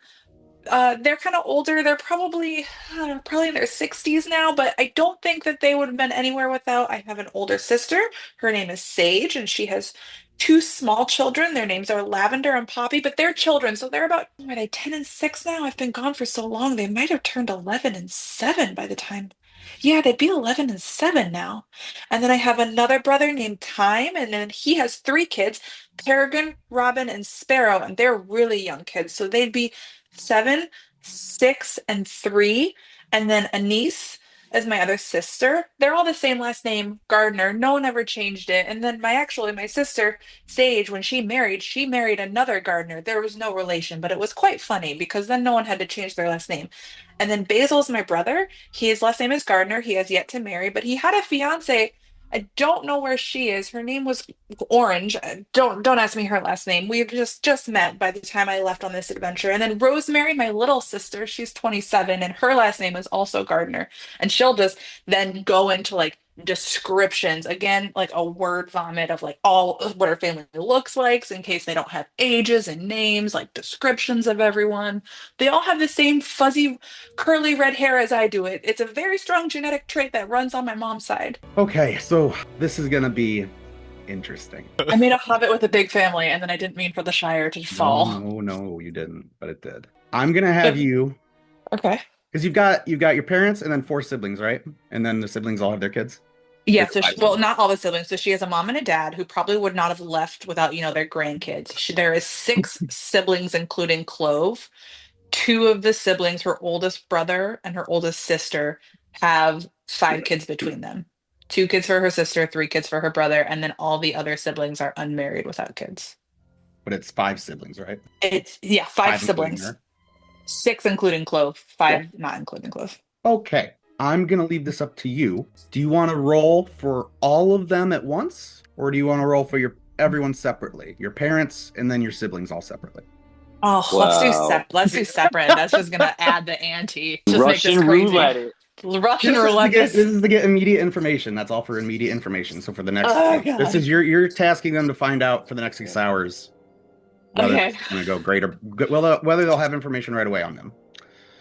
They're kind of older. They're probably in their 60s now, but I don't think that they would have been anywhere without. I have an older sister. Her name is Sage, and she has two small children. Their names are Lavender and Poppy, but they're children, so they're about, are they 10 and 6 now? I've been gone for so long. They might have turned 11 and 7 by the time. Yeah, they'd be 11 and 7 now. And then I have another brother named Time, and then he has three kids, Peregrine, Robin, and Sparrow, and they're really young kids, so they'd be 7, 6, and 3. And then a niece. as my other sister. They're all the same last name, Gardner. No one ever changed it. And then my sister, Sage, when she married another Gardner. There was no relation, but it was quite funny because then no one had to change their last name. And then Basil's my brother. His last name is Gardner. He has yet to marry, but he had a fiance. I don't know where she is. Her name was Orange. Don't ask me her last name. We just met by the time I left on this adventure. And then Rosemary, my little sister, she's 27, and her last name is also Gardner. And she'll just then go into like descriptions again, like a word vomit of like all what her family looks like, so in case they don't have ages and names, like descriptions of everyone. They all have the same fuzzy, curly red hair as I do. It's a very strong genetic trait that runs on my mom's side. Okay, so this is gonna be interesting. I made a hobbit with a big family, and then I didn't mean for the Shire to fall. No, you didn't, but it did. I'm gonna have you, Okay. because you've got your parents and then 4 siblings, right? And then the siblings all have their kids. Yeah, It's so five well, siblings. not all the siblings. So she has a mom and a dad who probably would not have left without, their grandkids. There is 6 siblings, including Clove. 2 of the siblings, her oldest brother and her oldest sister, have 5 kids between them. 2 kids for her sister, 3 kids for her brother, and then all the other siblings are unmarried without kids. But it's 5 siblings, right? It's 5 including siblings. her. 6 including Clove, 5 not including Clove. Okay, I'm gonna leave this up to you. Do you want to roll for all of them at once, or do you want to roll for everyone separately? Your parents and then your siblings all separately. Oh, Wow. let's do separate. That's just gonna add the ante. Just make Russian this crazy. roulette it. Russian This roulette. is to get immediate information. That's all for immediate information. So for the next, Oh, God. this is you're tasking them to find out for the next 6 hours whether Okay. it's gonna go great or whether they'll have information right away on them.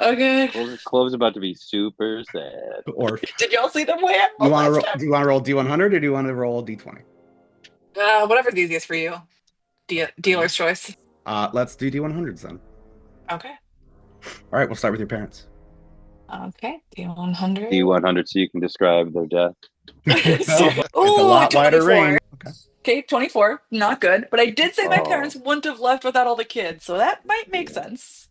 Okay. Clove's about to be super sad. Or Did y'all see them way do you want to roll D100 or do you want to roll D20? Whatever's easiest for you. Dealer's choice. Let's do D100s then. Okay. All right, we'll start with your parents. Okay. D100. D100 so you can describe their death. It's a lot wider 24. range. Okay. Okay, 24. Not good. But I did say my Oh. parents wouldn't have left without all the kids, so that might make sense.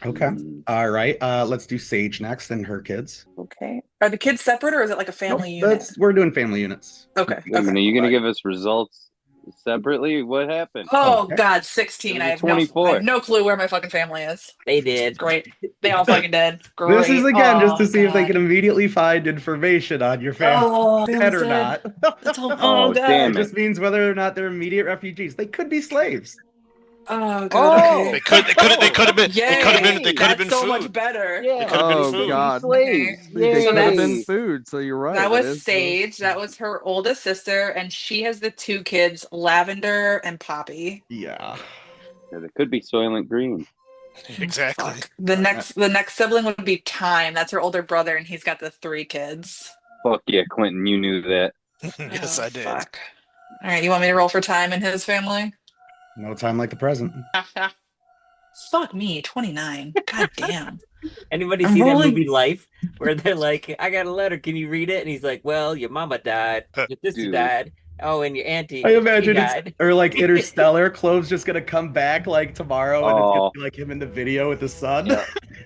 Okay. All right. Let's do Sage next and her kids. Okay. Are the kids separate or is it like a family unit? We're doing family units. Okay. Wait a minute, are you going Right. to give us results separately? What happened? Oh, Okay. God, 16. It I was have 24. no clue where my fucking family is. They did. Great. They all fucking did. Great. This is again just to Oh, see if they God. can immediately find information on your family, Oh, dead or dead. not. That's all. Oh, God. damn It it. just means whether or not they're immediate refugees. They could be slaves. Oh, God. Oh. Okay. They could have been. They could have been That's so food. much better. Yeah. It could have been Oh food. God, Slaves. they So could have that's- been food. So you're right. That That was is- Sage. That was her oldest sister, and she has the 2 kids, Lavender and Poppy. Yeah. Yeah, they could be Soylent Green. Exactly. Fuck. The next sibling would be Time. That's her older brother, and he's got the 3 kids. Fuck yeah, Quentin, you knew that. Yes, Oh, I did. Fuck. All right, you want me to roll for Time and his family? No time like the present. Fuck me, 29. God damn. Anybody I'm see that rolling- movie Life where they're like, "I got a letter. Can you read it?" And he's like, "Well, your mama died, your sister Dude. died. Oh, and your auntie. I she imagine died." it's or like Interstellar. Clove's just gonna come back like tomorrow, and it's Oh. gonna be like him in the video with the sun. Yeah.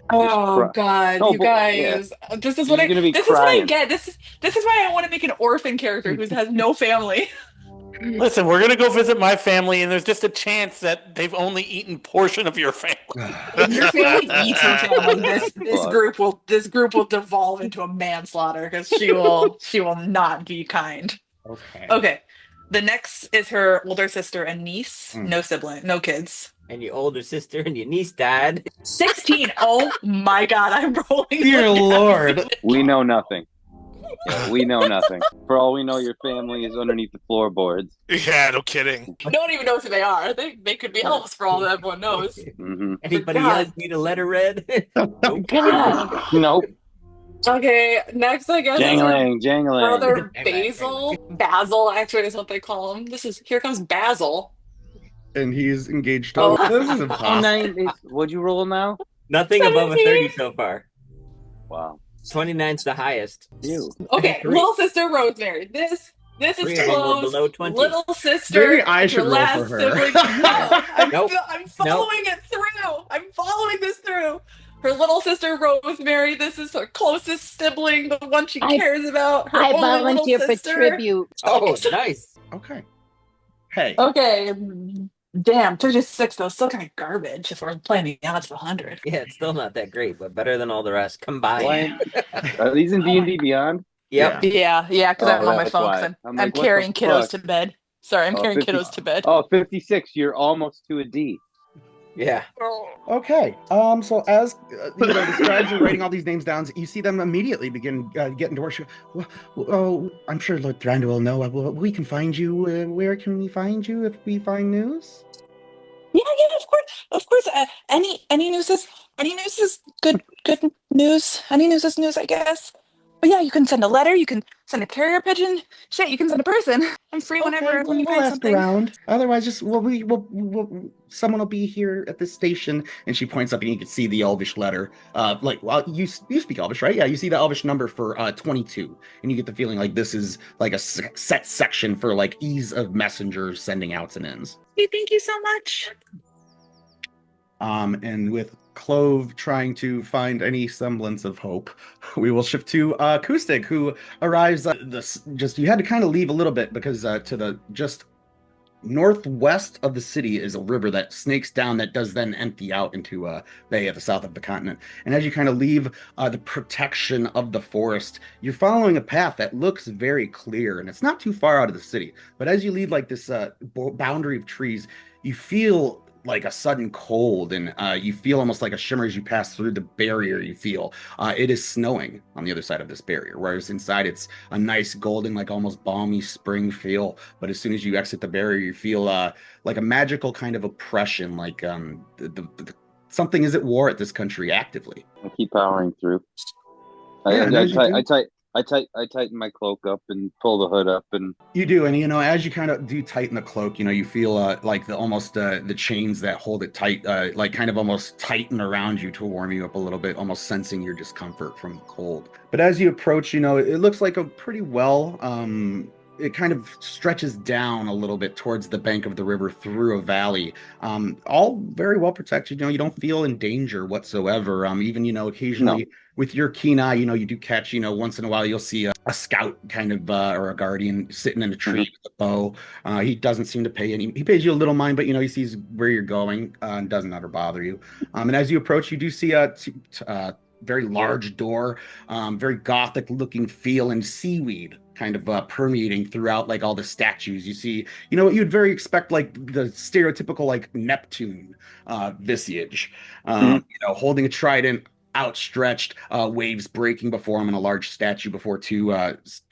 Oh cry. God, Oh, you but- guys! This is what You're gonna be this is what I crying. get. This is why I want to make an orphan character who has no family. Listen, we're gonna go visit my family, and there's just a chance that they've only eaten portion of your family. If your family eats her family, this Fuck. group will devolve into a manslaughter because she will not be kind. Okay. Okay, the next is her older sister and niece. Mm. No sibling, no kids. And your older sister and your niece died. 16. Oh my God, I'm rolling. Dear Lord. We know nothing. Yeah, we know nothing. For all we know, your family is underneath the floorboards. Yeah, no kidding. No one even knows who they are. They could be elves for all that everyone knows. Mm-hmm. Anybody God. else need a letter read? Nope. God. Nope. Okay, next I guess is her Jangling, jangling. brother Basil. Basil actually is what they call him. Here comes Basil. And he's engaged to. Oh. This is Oh, impossible. nine. What'd you roll now? Nothing above a 30 17. so far. Wow. 29's the highest. You. Okay, Three. little sister Rosemary. This is 3 of them were close. below 20. Little sister. Maybe I your should roll last for her. sibling. No, Nope. I'm following it through. I'm following this through. her little sister Rosemary. This is her closest sibling, the one she I cares about. Her I only little volunteer for sister. tribute. Oh, nice. Okay. Hey. Okay. Damn, 36 though, still kind of garbage if we're playing the odds of 100. Yeah, it's still not that great, but better than all the rest combined. Why? Are these in D&D Beyond? Yep. Yeah, because I have Oh, them on my that's phone why. because I'm I'm like, what the carrying kiddos fuck? to bed. Sorry, I'm Oh, carrying 50 kiddos to bed. Oh, 56. You're almost to a D. Yeah. Okay. So as the scribes are writing all these names down, you see them immediately begin getting to worship. Oh, I'm sure Lord Thranduil will know. We can find you. Where can we find you if we find news? Yeah, of course. Any news is good news. Any news is news, I guess. But yeah, you can send a letter. You can send a carrier pigeon. Shit, you can send a person. I'm free Okay, when you we'll find ask something. around. Otherwise, just someone will be here at this station. And she points up, and you can see the Elvish letter. You speak Elvish, right? Yeah, you see the Elvish number for 22, and you get the feeling like this is like a set section for like ease of messengers sending outs and ins. Hey, thank you so much. And with Clove trying to find any semblance of hope, we will shift to Acoustic, who arrives. You had to kind of leave a little bit because to the just northwest of the city is a river that snakes down that does then empty out into a bay at the south of the continent. And as you kind of leave the protection of the forest, you're following a path that looks very clear, and it's not too far out of the city. But as you leave like this boundary of trees, you feel like a sudden cold, and you feel almost like a shimmer as you pass through the barrier. You feel it is snowing on the other side of this barrier, whereas inside it's a nice golden, like almost balmy spring feel. But as soon as you exit the barrier, you feel like a magical kind of oppression, like something is at war at this country actively. I keep powering through. Yeah, I tighten my cloak up and pull the hood up, and you do, and as you kind of do tighten the cloak, you feel like the chains that hold it tight, like kind of almost tighten around you to warm you up a little bit, almost sensing your discomfort from the cold. But as you approach, it looks like a pretty well. It kind of stretches down a little bit towards the bank of the river through a valley, all very well protected. You don't feel in danger whatsoever. Even occasionally. No. With your keen eye, you do catch, once in a while you'll see a scout kind of or a guardian sitting in a tree with a bow. He doesn't seem to he pays you a little mind, but he sees where you're going and doesn't ever bother you. And as you approach, you do see a very large door, very gothic looking feel, and seaweed kind of permeating throughout like all the statues. You see, what you'd very expect, like the stereotypical like Neptune visage, holding a trident, outstretched, waves breaking before him, and a large statue before two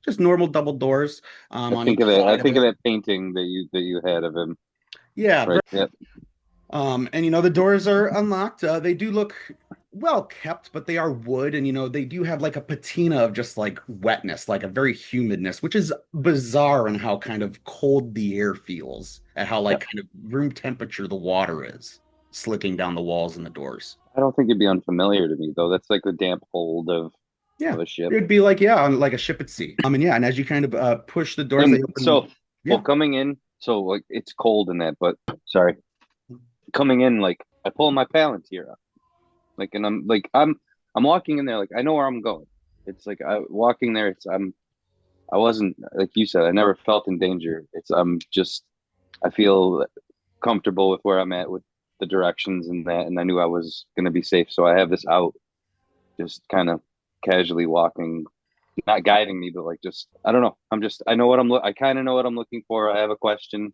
just normal double doors. I think of that painting that you had of him. Yeah, right. Yep. And the doors are unlocked. They do look well kept, but they are wood, and they do have like a patina of just like wetness, like a very humidness, which is bizarre in how kind of cold the air feels, and how like kind of room temperature the water is slicking down the walls and the doors. I don't think it'd be unfamiliar to me though. That's like the damp hold of a ship. It'd be like on like a ship at sea. And as you kind of push the doors, they open. Well, coming in, so like it's cold in that, but sorry, coming in, like I pull my Palantir up, like, and I'm walking in there, like I know where I'm going. It's like walking there. I wasn't, like you said, I never felt in danger. I feel comfortable with where I'm at with the directions and that, and I knew I was going to be safe. So I have this out, just kind of casually walking, not guiding me, but like just, I don't know. I kind of know what I'm looking for. I have a question,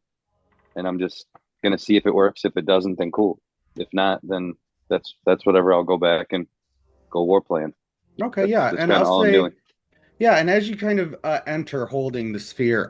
and I'm just going to see if it works. If it doesn't, then cool. If not, then that's whatever. I'll go back and go war plan. Okay, that's and I'll say, yeah, and as you kind of enter holding the sphere,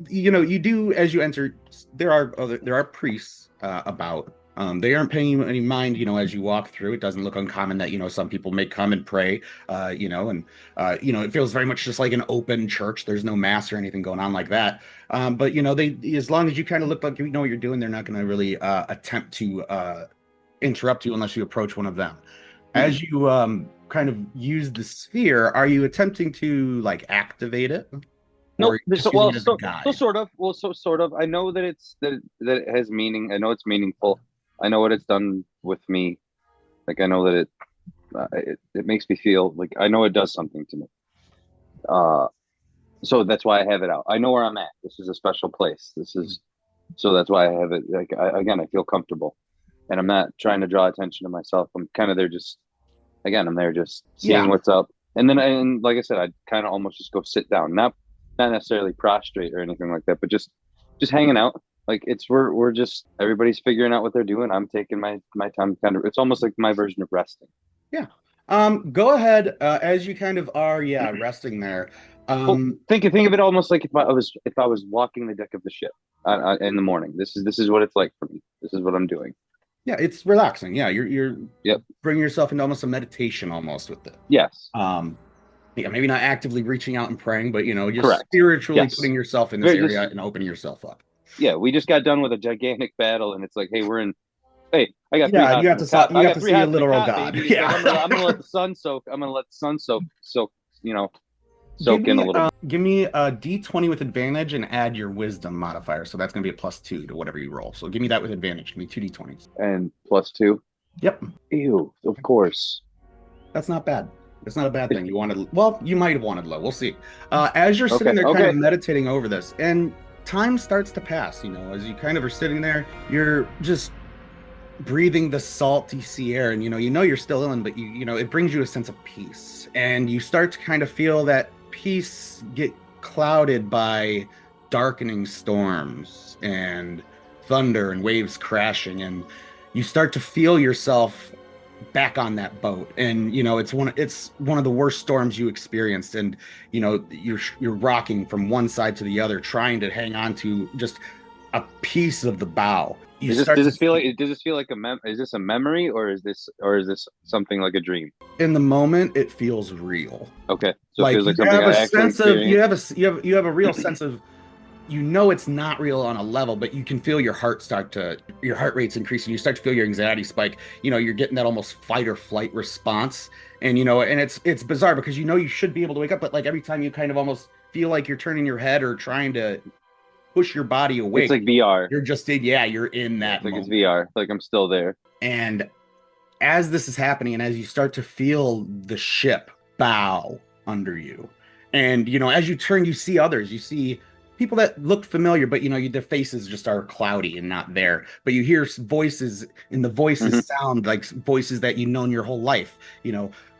you do, as you enter, there are priests about. They aren't paying you any mind, as you walk through. It doesn't look uncommon that, some people may come and pray, and it feels very much just like an open church. There's no mass or anything going on like that. But, they, as long as you kind of look like you know what you're doing, they're not going to really attempt to interrupt you unless you approach one of them. As you kind of use the sphere, are you attempting to like activate it? No, sort of. Well, sort of. I know that it has meaning. I know it's meaningful. I know what it's done with me. Like I know that it makes me feel like I know it does something to me. So that's why I have it out. I know where I'm at. This is a special place. So that's why I have it. Like again, I feel comfortable, and I'm not trying to draw attention to myself. I'm kind of there just, again, I'm there just seeing what's up. And then, and like I said, I'd kind of almost just go sit down, not necessarily prostrate or anything like that, but just hanging out. Like we're just, everybody's figuring out what they're doing. I'm taking my time, kind of. It's almost like my version of resting. Yeah. Go ahead, as you kind of are, resting there. Well, think of it almost like if I was walking the deck of the ship in the morning. This is what it's like for me. This is what I'm doing. Yeah, it's relaxing. Yeah, you're Yep. bringing yourself into almost a meditation almost with it. Yes. Yeah, maybe not actively reaching out and praying, but just Correct. spiritually putting yourself in this Very area and opening yourself up. Yeah, we just got done with a gigantic battle, and it's like, hey, we're in. Hey, I got you have to see a literal god. Baby. Yeah, I'm gonna let the sun soak. I'm gonna let the sun soak. Soak in a little. Give me a D20 with advantage and add your wisdom modifier. So that's gonna be a +2 to whatever you roll. So give me that with advantage. Give me 2 D20s. And +2. Yep. Ew, of course. That's not bad. It's not a bad thing. You might have wanted low. We'll see. As you're sitting there kind of meditating over this, and time starts to pass, as you kind of are sitting there, you're just breathing the salty sea air, and you're still ill, but it brings you a sense of peace. And you start to kind of feel that peace get clouded by darkening storms and thunder and waves crashing, and you start to feel yourself back on that boat. And it's one of the worst storms you experienced, and you're rocking from one side to the other, trying to hang on to just a piece of the bow. Does this feel like is this a memory, or is this something like a dream? In the moment, it feels real. Okay, so it feels like something I actually experienced. You have a real sense of, it's not real on a level, but you can feel your heart rate's increasing. You start to feel your anxiety spike. You're getting that almost fight or flight response. And and it's bizarre because you should be able to wake up, but like every time you kind of almost feel like you're turning your head or trying to push your body awake. It's like VR. You're in that moment. It's VR. Like I'm still there. And as this is happening, and as you start to feel the ship bow under you, and as you turn, you see others. You see people that look familiar, but their faces just are cloudy and not there. But you hear voices, and the voices sound like voices that you've known your whole life.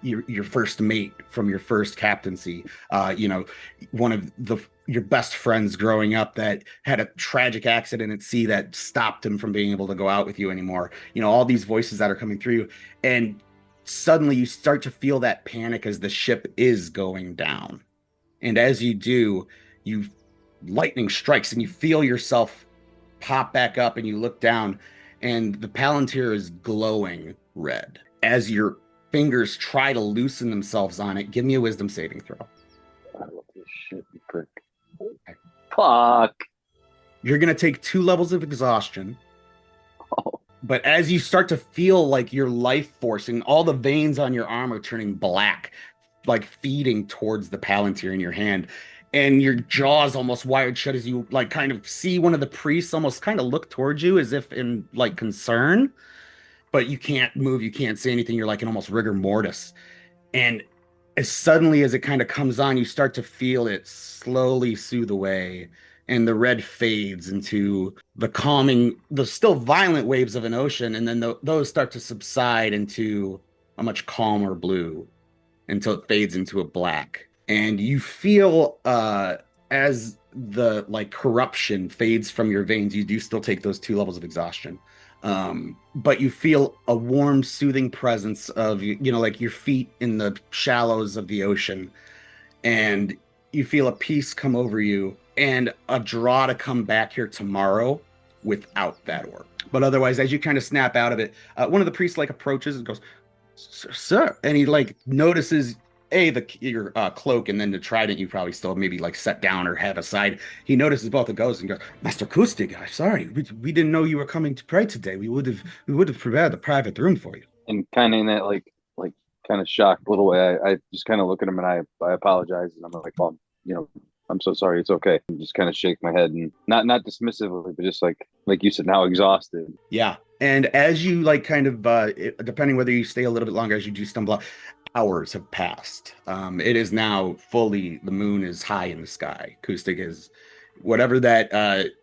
Your first mate from your first captaincy. One of your best friends growing up that had a tragic accident at sea that stopped him from being able to go out with you anymore. All these voices that are coming through you, and suddenly you start to feel that panic as the ship is going down. And as you do, lightning strikes, and you feel yourself pop back up, and you look down, and the Palantir is glowing red. As your fingers try to loosen themselves on it, give me a wisdom saving throw. I love this shit, you prick. Fuck. You're going to take 2 levels of exhaustion. Oh. But as you start to feel like your life force and all the veins on your arm are turning black, like feeding towards the Palantir in your hand, and your jaws almost wired shut as you like kind of see one of the priests almost kind of look towards you as if in like concern, but you can't move, you can't say anything. You're like in almost rigor mortis. And as suddenly as it kind of comes on, you start to feel it slowly soothe away, and the red fades into the calming, the still violent waves of an ocean, and then those start to subside into a much calmer blue until it fades into a black. And you feel as the like corruption fades from your veins, you do still take those 2 levels of exhaustion. But you feel a warm, soothing presence of, like your feet in the shallows of the ocean, and you feel a peace come over you and a draw to come back here tomorrow without that orb. But otherwise, as you kind of snap out of it, one of the priests like approaches and goes, sir, and he like notices your cloak, and then the trident you probably still maybe like set down or have aside. He notices both and goes, Master Kustig, I'm sorry, we didn't know you were coming to pray today. We would have prepared a private room for you. And kind of in that like kind of shocked little way, I just kind of look at him and I apologize, and I'm like, well, I'm so sorry, it's okay. And just kind of shake my head, and not dismissively, but just like you said, now exhausted. Yeah. And as you like kind of depending whether you stay a little bit longer as you do stumble out, hours have passed. It is now fully the moon is high in the sky. Acoustic is whatever that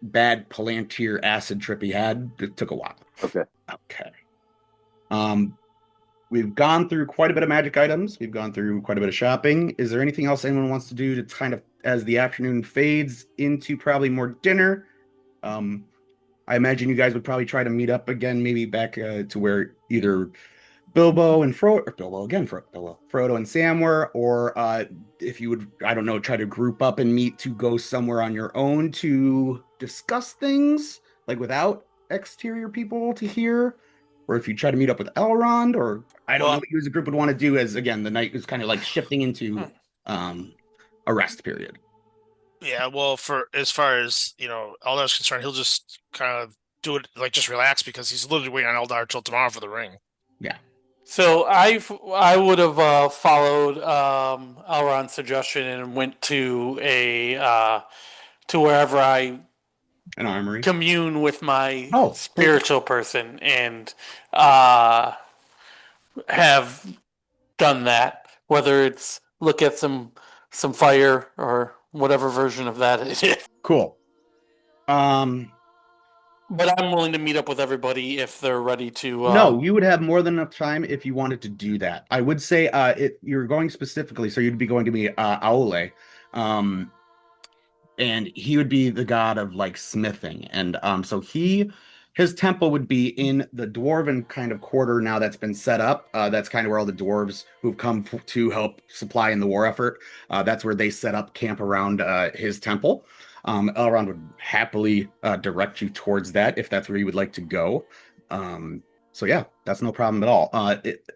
bad Palantir acid trip he had, it took a while. Okay. Okay. Um, we've gone through quite a bit of magic items. We've gone through quite a bit of shopping. Is there anything else anyone wants to do to kind of as the afternoon fades into probably more dinner? I imagine you guys would probably try to meet up again, maybe back to where either Bilbo and Frodo, or Bilbo again, Frodo and Sam were, or if you would, I don't know, try to group up and meet to go somewhere on your own to discuss things, like without exterior people to hear, or if you try to meet up with Elrond, or I don't know what you as a group would want to do as, again, the night is kind of like shifting into a rest period. Yeah, well, for as far as Eldar's concerned, he'll just kind of do it like just relax because he's literally waiting on Eldar till tomorrow for the ring. Yeah. So I would have followed Elrond's suggestion and went to to wherever I an armory commune with my spiritual person and have done that. Whether it's look at some fire or whatever version of that it is. Cool. But I'm willing to meet up with everybody if they're ready to. No, you would have more than enough time if you wanted to do that. I would say you're going specifically, so you'd be going to be Aule, and he would be the god of like smithing, and so his temple would be in the dwarven kind of quarter now that's been set up. That's kind of where all the dwarves who've come to help supply in the war effort. That's where they set up camp around his temple. Elrond would happily direct you towards that if that's where you would like to go. So yeah, that's no problem at all.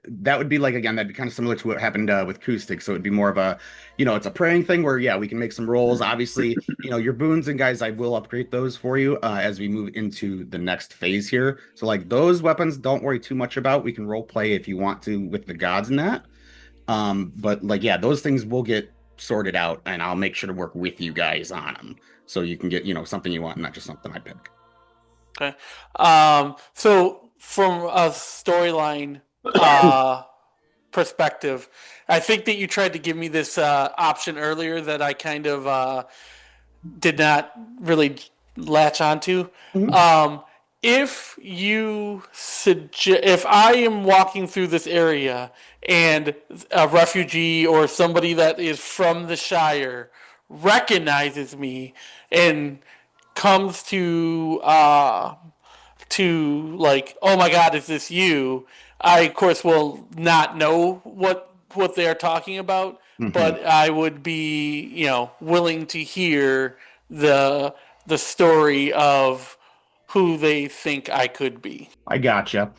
That would be like, again, that'd be kind of similar to what happened with Acoustic. So it'd be more of a, it's a praying thing where, yeah, we can make some rolls. Obviously, your boons and guys, I will upgrade those for you as we move into the next phase here. So like those weapons, don't worry too much about. We can role play if you want to with the gods and that. But like, yeah, those things will get sorted out and I'll make sure to work with you guys on them. So you can get, something you want, not just something I pick. Okay. So from a storyline perspective, I think that you tried to give me this option earlier that I kind of did not really latch onto. Mm-hmm. If I am walking through this area and a refugee or somebody that is from the Shire recognizes me and comes to like, oh my God, is this you? I of course will not know what they are talking about, mm-hmm. but I would be willing to hear the story of who they think I could be. I gotcha.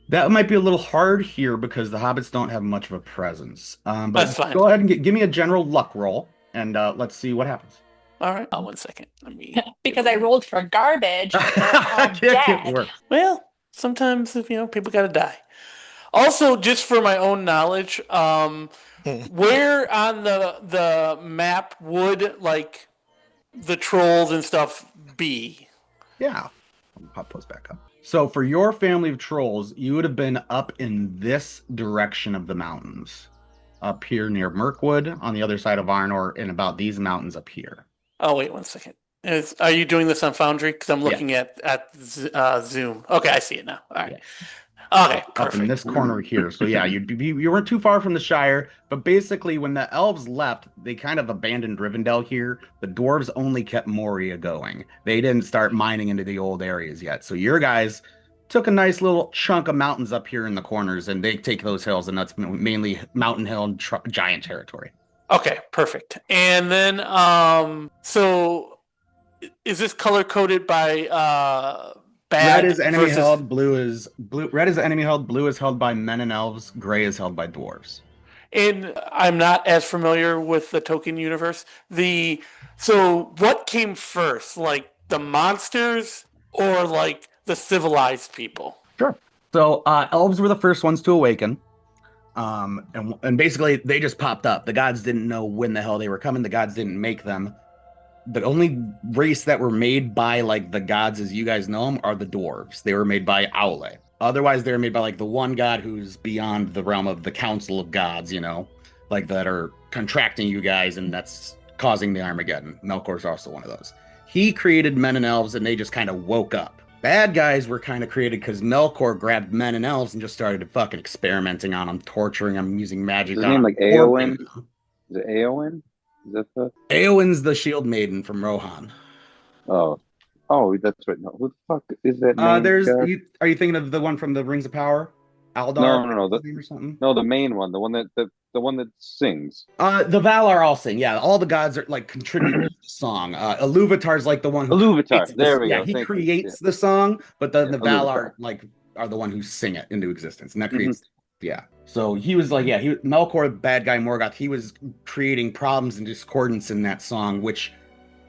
That might be a little hard here because the hobbits don't have much of a presence. But that's fine. Go ahead and give me a general luck roll, and let's see what happens. All right. 1 second. Let me. Because I rolled for garbage. Well, sometimes people gotta die. Also, just for my own knowledge, where on the map would like the trolls and stuff be? Yeah. I'll pop those back up. So for your family of trolls, you would have been up in this direction of the mountains. Up here near Mirkwood, on the other side of Arnor, and about these mountains up here. Oh, wait 1 second. Are you doing this on Foundry? Because I'm looking at Zoom. Okay, I see it now. All right. Yeah. Okay, perfect. Up in this corner here. So yeah, you weren't too far from the Shire, but basically when the elves left, they kind of abandoned Rivendell here. The dwarves only kept Moria going. They didn't start mining into the old areas yet. So your guys took a nice little chunk of mountains up here in the corners, and they take those hills, and that's mainly Mountain Hill and Giant territory. Okay, perfect. And then, so is this color coded by bad? Red is enemy held, blue is blue. Red is enemy held, blue is held by men and elves, gray is held by dwarves. And I'm not as familiar with the Tolkien universe. So what came first, like the monsters or like the civilized people? Sure. So elves were the first ones to awaken. And basically they just popped up. The gods didn't know when the hell they were coming. The gods didn't make them. the only race that were made by like the gods as you guys know them are the dwarves. They were made by Aule. Otherwise, they were made by like the one god who's beyond the realm of the council of gods, you know, like that are contracting you guys, and that's causing the Armageddon. Melkor's also one of those. He created men and elves, and they just kind of woke up. Bad guys were kind of created because Melkor grabbed men and elves and just started fucking experimenting on them, torturing them, using magic Is his on name them. like Eowyn? Is it Eowyn? Is that the? Eowyn's the shield maiden from Rohan. Oh, oh, that's right. No, who the fuck is that name? Are you thinking of the one from the Rings of Power? Aldar? No, no, no. His name or something? No, the main one, the one that the one that sings. The Valar all sing. Yeah, all the gods are like contributing to the song. Iluvatar's like the one who Iluvatar. There we yeah, go. he Thank you. creates the song, but then the Iluvatar. Valar like are the one who sing it into existence, and that creates yeah. So he was like, yeah, Melkor, bad guy Morgoth, he was creating problems and discordance in that song, which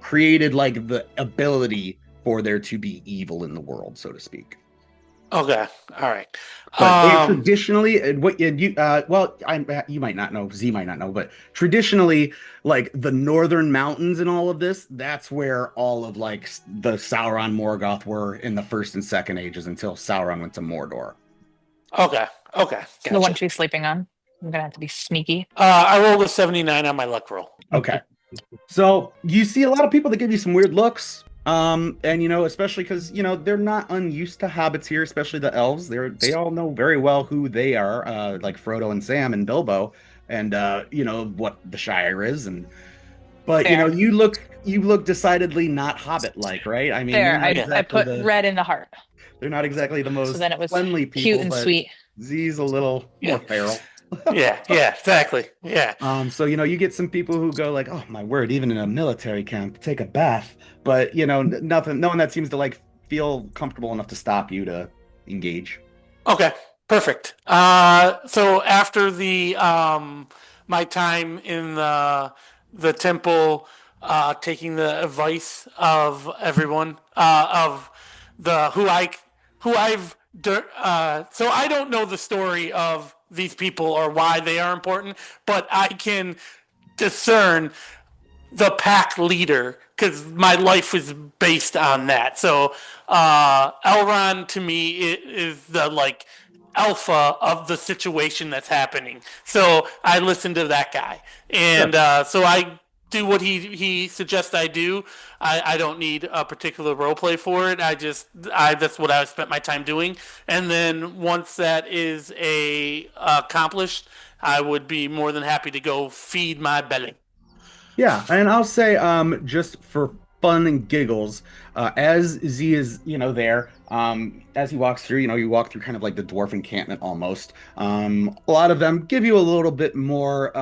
created like the ability for there to be evil in the world, so to speak. Okay, all right. But traditionally, what you well, you might not know, Z might not know, but traditionally, like the northern mountains and all of this, that's where all of like the Sauron Morgoth were in the first and second ages until Sauron went to Mordor. Okay, gotcha. The one she's sleeping on. I'm gonna have to be sneaky. I rolled a 79 on my luck roll. Okay. So you see a lot of people that give you some weird looks. And you know, especially because you know they're not unused to hobbits here, especially the elves. They all know very well who they are, like Frodo and Sam and Bilbo, and you know what the Shire is. But you know, you look decidedly not hobbit-like, right? I mean, I put red in the heart. They're not exactly the most so then it was friendly people, cute and but sweet. Z's a little more feral. yeah, exactly. Yeah. So you know, you get some people who go like, "Oh my word!" Even in a military camp, to take a bath, but you know, no one that seems to like feel comfortable enough to stop you to engage. Okay, perfect. So after the my time in the temple, taking the advice of everyone, of the who I've so I don't know the story of these people or why they are important, but I can discern the pack leader because my life is based on that. So Elrond to me is the like alpha of the situation that's happening. So I listen to that guy, and so I do what he suggests I do. I don't need a particular role play for it. That's what I spent my time doing. And then once that is accomplished, I would be more than happy to go feed my belly. Yeah, and I'll say, just for fun and giggles, as Z is, you know, there, as he walks through, you know, you walk through kind of like the dwarf encampment almost. A lot of them give you a little bit more,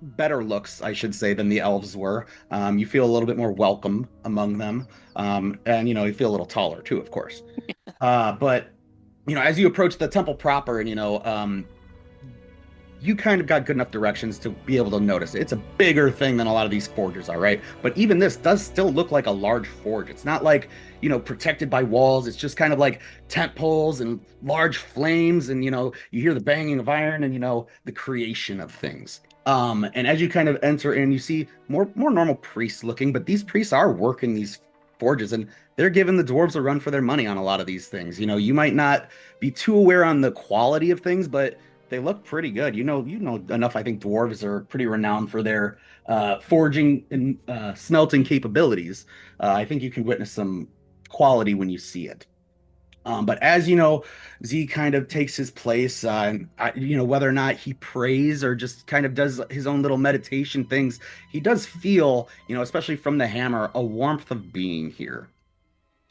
better looks, I should say, than the elves were. You feel a little bit more welcome among them, and you know, you feel a little taller too, of course. But you know, as you approach the temple proper, and you know, you kind of got good enough directions to be able to notice it. It's a bigger thing than a lot of these forges are, right? But even this does still look like a large forge. It's not like, you know, protected by walls. It's just kind of like tent poles and large flames, and you know, you hear the banging of iron and you know, the creation of things. And as you kind of enter in, you see more normal priests looking, but these priests are working these forges, and they're giving the dwarves a run for their money on a lot of these things. You know, you might not be too aware on the quality of things, but they look pretty good. You know enough. I think dwarves are pretty renowned for their forging and smelting capabilities. I think you can witness some quality when you see it. But as you know, Z kind of takes his place, and you know, whether or not he prays or just kind of does his own little meditation things, he does feel, you know, especially from the hammer, a warmth of being here.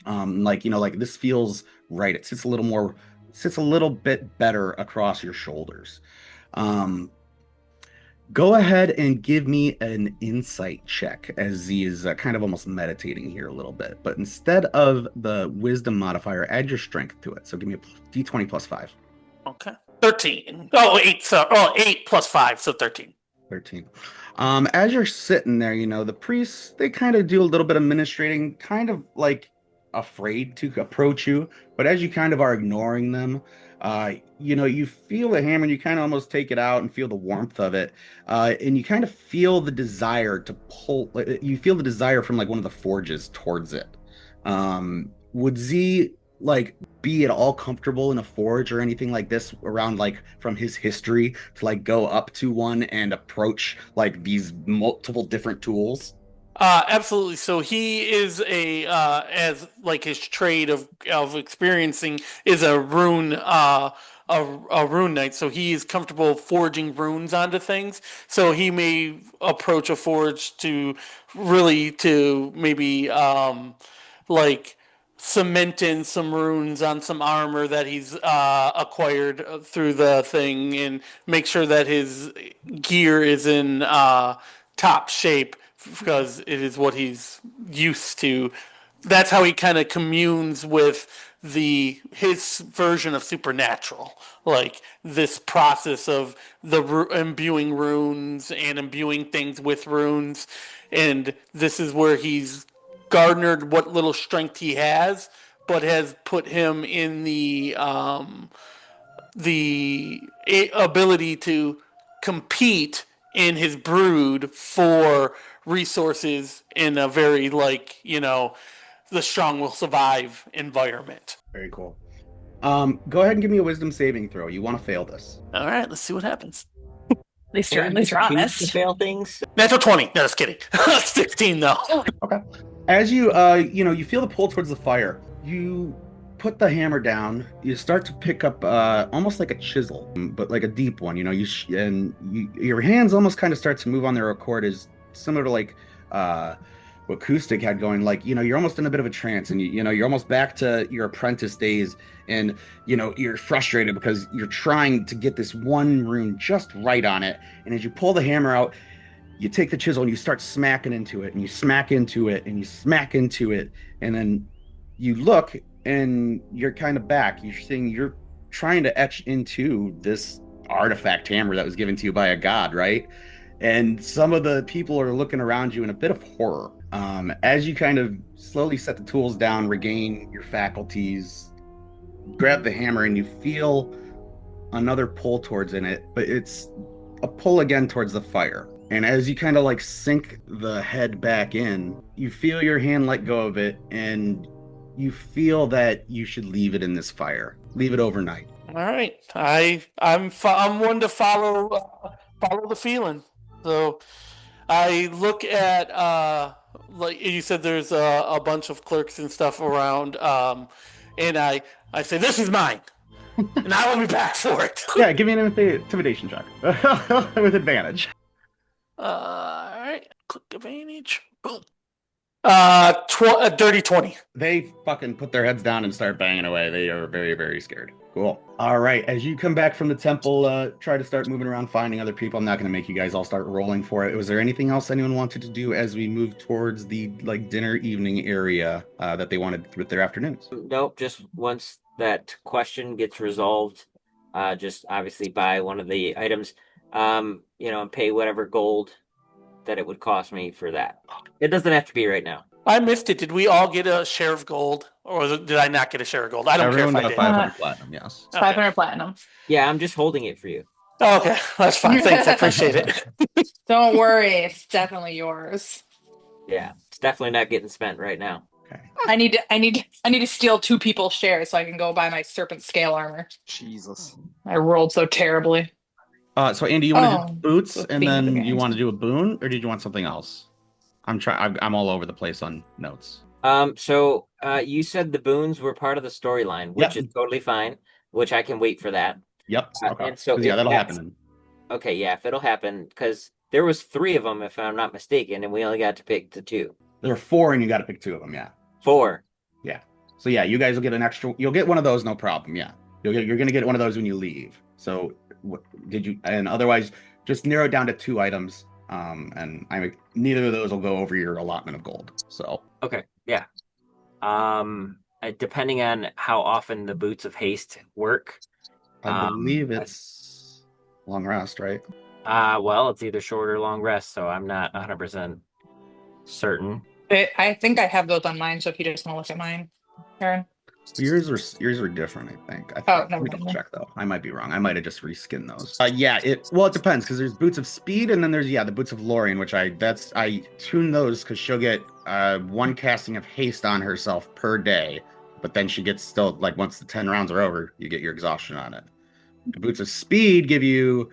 Like, you know, like this feels right. It sits a little bit better across your shoulders. Go ahead and give me an insight check, as Z is kind of almost meditating here a little bit. But instead of the wisdom modifier, add your strength to it. So give me a d20 plus 5. Okay. 13. Oh, 8. So, 8 plus 5, so 13. 13. As you're sitting there, you know, the priests, they kind of do a little bit of ministrating, kind of like afraid to approach you. But as you kind of are ignoring them, You feel the hammer and you kind of almost take it out and feel the warmth of it. And you kind of feel the desire to pull, you feel the desire from like one of the forges towards it. Would Z like be at all comfortable in a forge or anything like this around like from his history to like go up to one and approach like these multiple different tools? Absolutely. So he is as like his trade of experiencing is a a rune knight. So he is comfortable forging runes onto things. So he may approach a forge to maybe like cement in some runes on some armor that he's acquired through the thing, and make sure that his gear is in top shape because it is what he's used to. That's how he kind of communes with his version of supernatural, like this process of imbuing runes and imbuing things with runes, and this is where he's garnered what little strength he has, but has put him in the ability to compete in his brood for resources in a very the strong will survive environment. Very cool. Go ahead and give me a wisdom saving throw. You want to fail this. All right, let's see what happens. At least you're honest. To fail things. Natural 20. No, just kidding. 16 though. Okay. As you you feel the pull towards the fire. You put the hammer down. You start to pick up almost like a chisel, but like a deep one. Your hands almost kind of start to move on their accord, is similar to like what Acoustic had going. Like you're almost in a bit of a trance, and you're almost back to your apprentice days, and you're frustrated because you're trying to get this one rune just right on it, and as you pull the hammer out, you take the chisel and you start smacking into it, and you smack into it, and you smack into it, and then you look and you're kind of back. You're trying to etch into this artifact hammer that was given to you by a god, right? And some of the people are looking around you in a bit of horror. As you kind of slowly set the tools down, regain your faculties, grab the hammer, and you feel another pull towards it, but it's a pull again towards the fire. And as you kind of like sink the head back in, you feel your hand let go of it, and you feel that you should leave it in this fire. Leave it overnight. All right, I'm one to follow the feeling. So I look at like you said, there's a bunch of clerks and stuff around, and I say, "This is mine, and I will be back for it." Yeah, give me an intimidation check with advantage. All right, click advantage. Boom. Dirty 20. They fucking put their heads down and start banging away. They are very, very scared. Cool. All right. As you come back from the temple, try to start moving around, finding other people. I'm not going to make you guys all start rolling for it. Was there anything else anyone wanted to do as we move towards the dinner evening area that they wanted with their afternoons? Nope. Just once that question gets resolved, just obviously buy one of the items, and pay whatever gold that it would cost me for that. It doesn't have to be right now. I missed it. Did we all get a share of gold, or did I not get a share of gold? I don't Everyone care if I got did. 500 platinum, yes. Okay. 500 platinum. Yeah, I'm just holding it for you. Oh, okay, that's fine. Thanks, I appreciate it. Don't worry, it's definitely yours. Yeah, it's definitely not getting spent right now. Okay. I need to steal 2 people's shares so I can go buy my serpent scale armor. Jesus. I rolled so terribly. So Andy, you want to do boots, with and being then advanced. you want to do a boon, or did you want something else? I'm all over the place on notes. So you said the boons were part of the storyline, which is totally fine, which I can wait for that. Yep. Okay. And so yeah, that'll happen then. Okay, yeah, if it'll happen, because there was 3 of them, if I'm not mistaken, and we only got to pick the 2. There are 4, and you got to pick 2 of them. Yeah. 4. Yeah. So yeah, you guys will get an extra. You'll get one of those, no problem. Yeah. You're gonna get one of those when you leave. So did you? And otherwise, just narrow it down to 2 items. And neither of those will go over your allotment of gold. So okay, yeah. Depending on how often the boots of haste work, I believe it's long rest, right? Well, it's either short or long rest, so I'm not 100% certain. I think I have those on mine, so if you just want to look at mine, Karen. Yours are different, I think. Oh, never Let me double mind. check though. I might be wrong. I might have just reskinned those. Yeah, it depends because there's boots of speed and then there's the boots of Lorien, which I tune those because she'll get one casting of haste on herself per day, but then she gets still like once the 10 rounds are over, you get your exhaustion on it. The boots of speed give you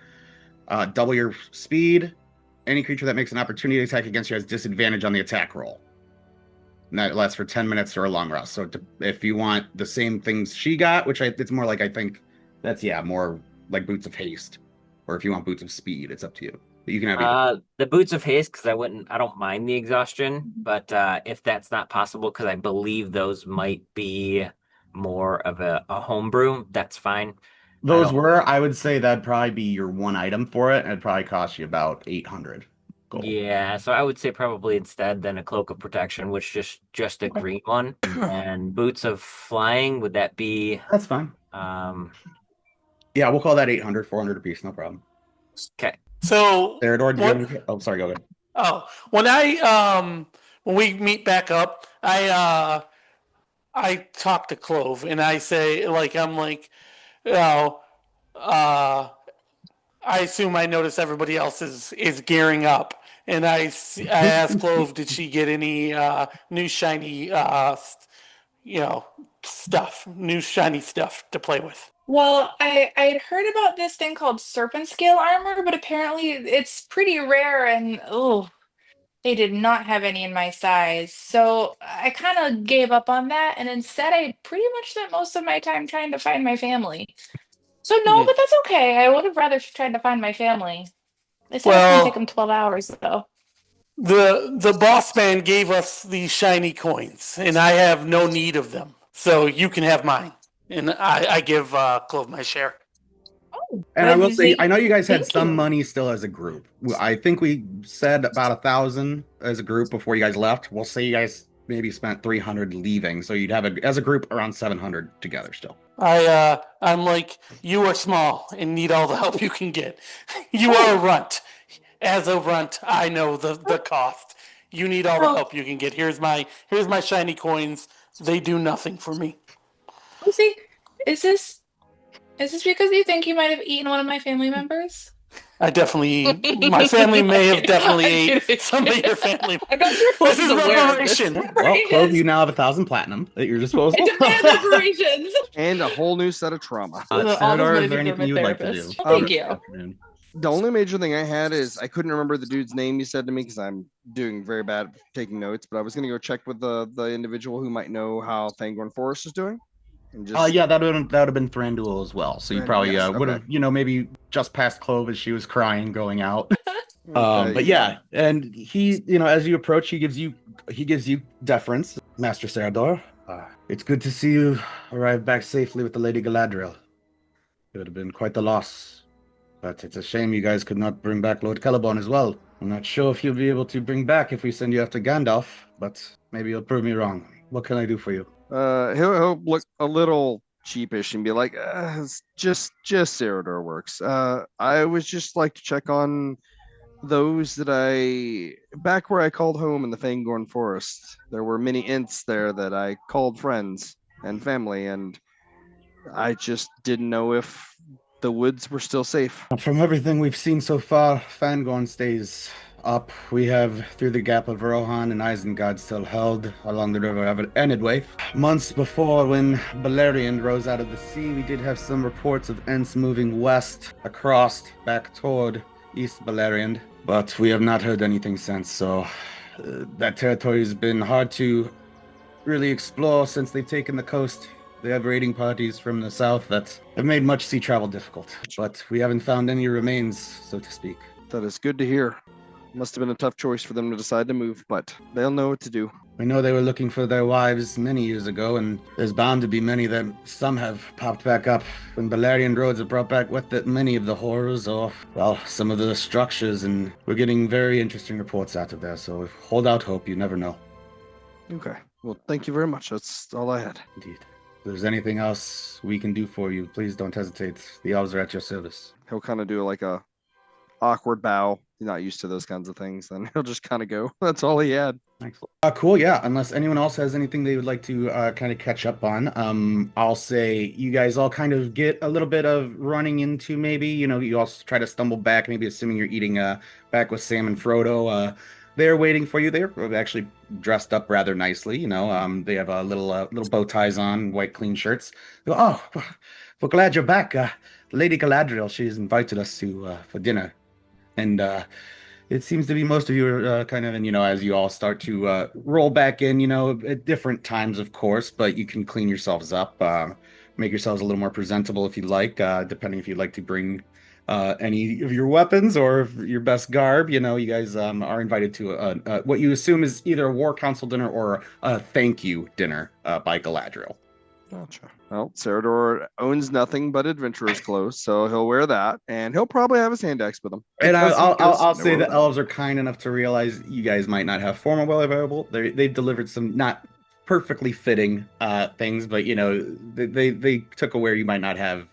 double your speed. Any creature that makes an opportunity attack against you has disadvantage on the attack roll. And that lasts for 10 minutes or a long rest. So if you want the same things she got, which it's more like, I think that's, more like Boots of Haste. Or if you want Boots of Speed, it's up to you. But you can have either. The boots of haste, because I don't mind the exhaustion, but if that's not possible, because I believe those might be more of a homebrew, that's fine. I would say that'd probably be your one item for it, and it'd probably cost you about 800 gold. Yeah, so I would say probably instead than a cloak of protection, which just a green one, and boots of flying. Would that be? That's fine. Yeah, we'll call that 800, 400 apiece, no problem. Okay. So, Theodore, oh, sorry, go ahead. Oh, when we meet back up, I talk to Clove and I say you know, I assume I notice everybody else is gearing up, and I ask Clove, did she get any new shiny new shiny stuff to play with? Well, I'd heard about this thing called serpent scale armor, but apparently it's pretty rare and they did not have any in my size. So I kind of gave up on that and instead I pretty much spent most of my time trying to find my family. So no, but that's okay. I would have rather tried to find my family. They said it's gonna take them 12 hours though. The boss man gave us these shiny coins, and I have no need of them. So you can have mine. And I give Clove my share. And I will say, I know you guys had some money still as a group. I think we said about 1,000 as a group before you guys left. We'll say you guys maybe spent 300 leaving, so you'd have as a group around 700 together still. I'm like, you are small and need all the help you can get. You are a runt. As a runt, I know the cost. You need all the help you can get. Here's my shiny coins. They do nothing for me. See, is this because you think you might have eaten one of my family members? My family may have definitely ate some of your family. I got your This is reparation. Well, Clove, you now have 1,000 platinum at your disposal. reparations. And a whole new set of trauma. Senator, is there anything you'd like to do? Thank you. The only major thing I had is I couldn't remember the dude's name you said to me because I'm doing very bad at taking notes, but I was going to go check with the individual who might know how Fangorn Forest is doing. Yeah, that would have been Thranduil as well. So you probably would have, maybe just past Clove as she was crying going out. But yeah, and he, as you approach, he gives you deference, Master Serador. It's good to see you arrive back safely with the Lady Galadriel. It would have been quite the loss, but it's a shame you guys could not bring back Lord Celeborn as well. I'm not sure if you'll be able to bring back if we send you after Gandalf, but maybe you'll prove me wrong. What can I do for you? He'll look a little cheapish and be like, just Serador works. I was just like to check on those that back where I called home in the Fangorn Forest. There were many Ints there that I called friends and family, and I just didn't know if the woods were still safe. From everything we've seen so far, Fangorn stays up. We have through the gap of Rohan and Isengard still held along the river Enedwaith. Months before, when Beleriand rose out of the sea, we did have some reports of Ents moving west across back toward East Beleriand, but we have not heard anything since, so that territory has been hard to really explore since they've taken the coast. They have raiding parties from the south that have made much sea travel difficult, but we haven't found any remains, so to speak. That is good to hear. Must have been a tough choice for them to decide to move, but they'll know what to do. We know they were looking for their wives many years ago, and there's bound to be many that some have popped back up. When Beleriand roads have brought back with it many of the horrors or, some of the structures, and we're getting very interesting reports out of there, so hold out hope, you never know. Okay, well, thank you very much. That's all I had. Indeed. If there's anything else we can do for you, please don't hesitate. The elves are at your service. He'll kind of do like a awkward bow not used to those kinds of things, then he'll just kind of go. That's all he had. Thanks. Cool. Yeah. Unless anyone else has anything they would like to kind of catch up on, I'll say you guys all kind of get a little bit of running into maybe, you also try to stumble back, maybe assuming you're eating back with Sam and Frodo. They're waiting for you. They're actually dressed up rather nicely. They have little bow ties on, white clean shirts. They go, oh, we're glad you're back. Lady Galadriel, she's invited us to for dinner, and it seems to be most of you are kind of, and as you all start to roll back in, at different times, of course, but you can clean yourselves up, make yourselves a little more presentable if you like, depending if you'd like to bring any of your weapons or your best garb. You guys are invited to what you assume is either a war council dinner or a thank you dinner by Galadriel. Gotcha. Well, Sarador owns nothing but adventurer's clothes, so he'll wear that, and he'll probably have his hand axe with him. And I'll say the elves are kind enough to realize you guys might not have formal wear available. They delivered some not perfectly fitting things, but they took away you might not have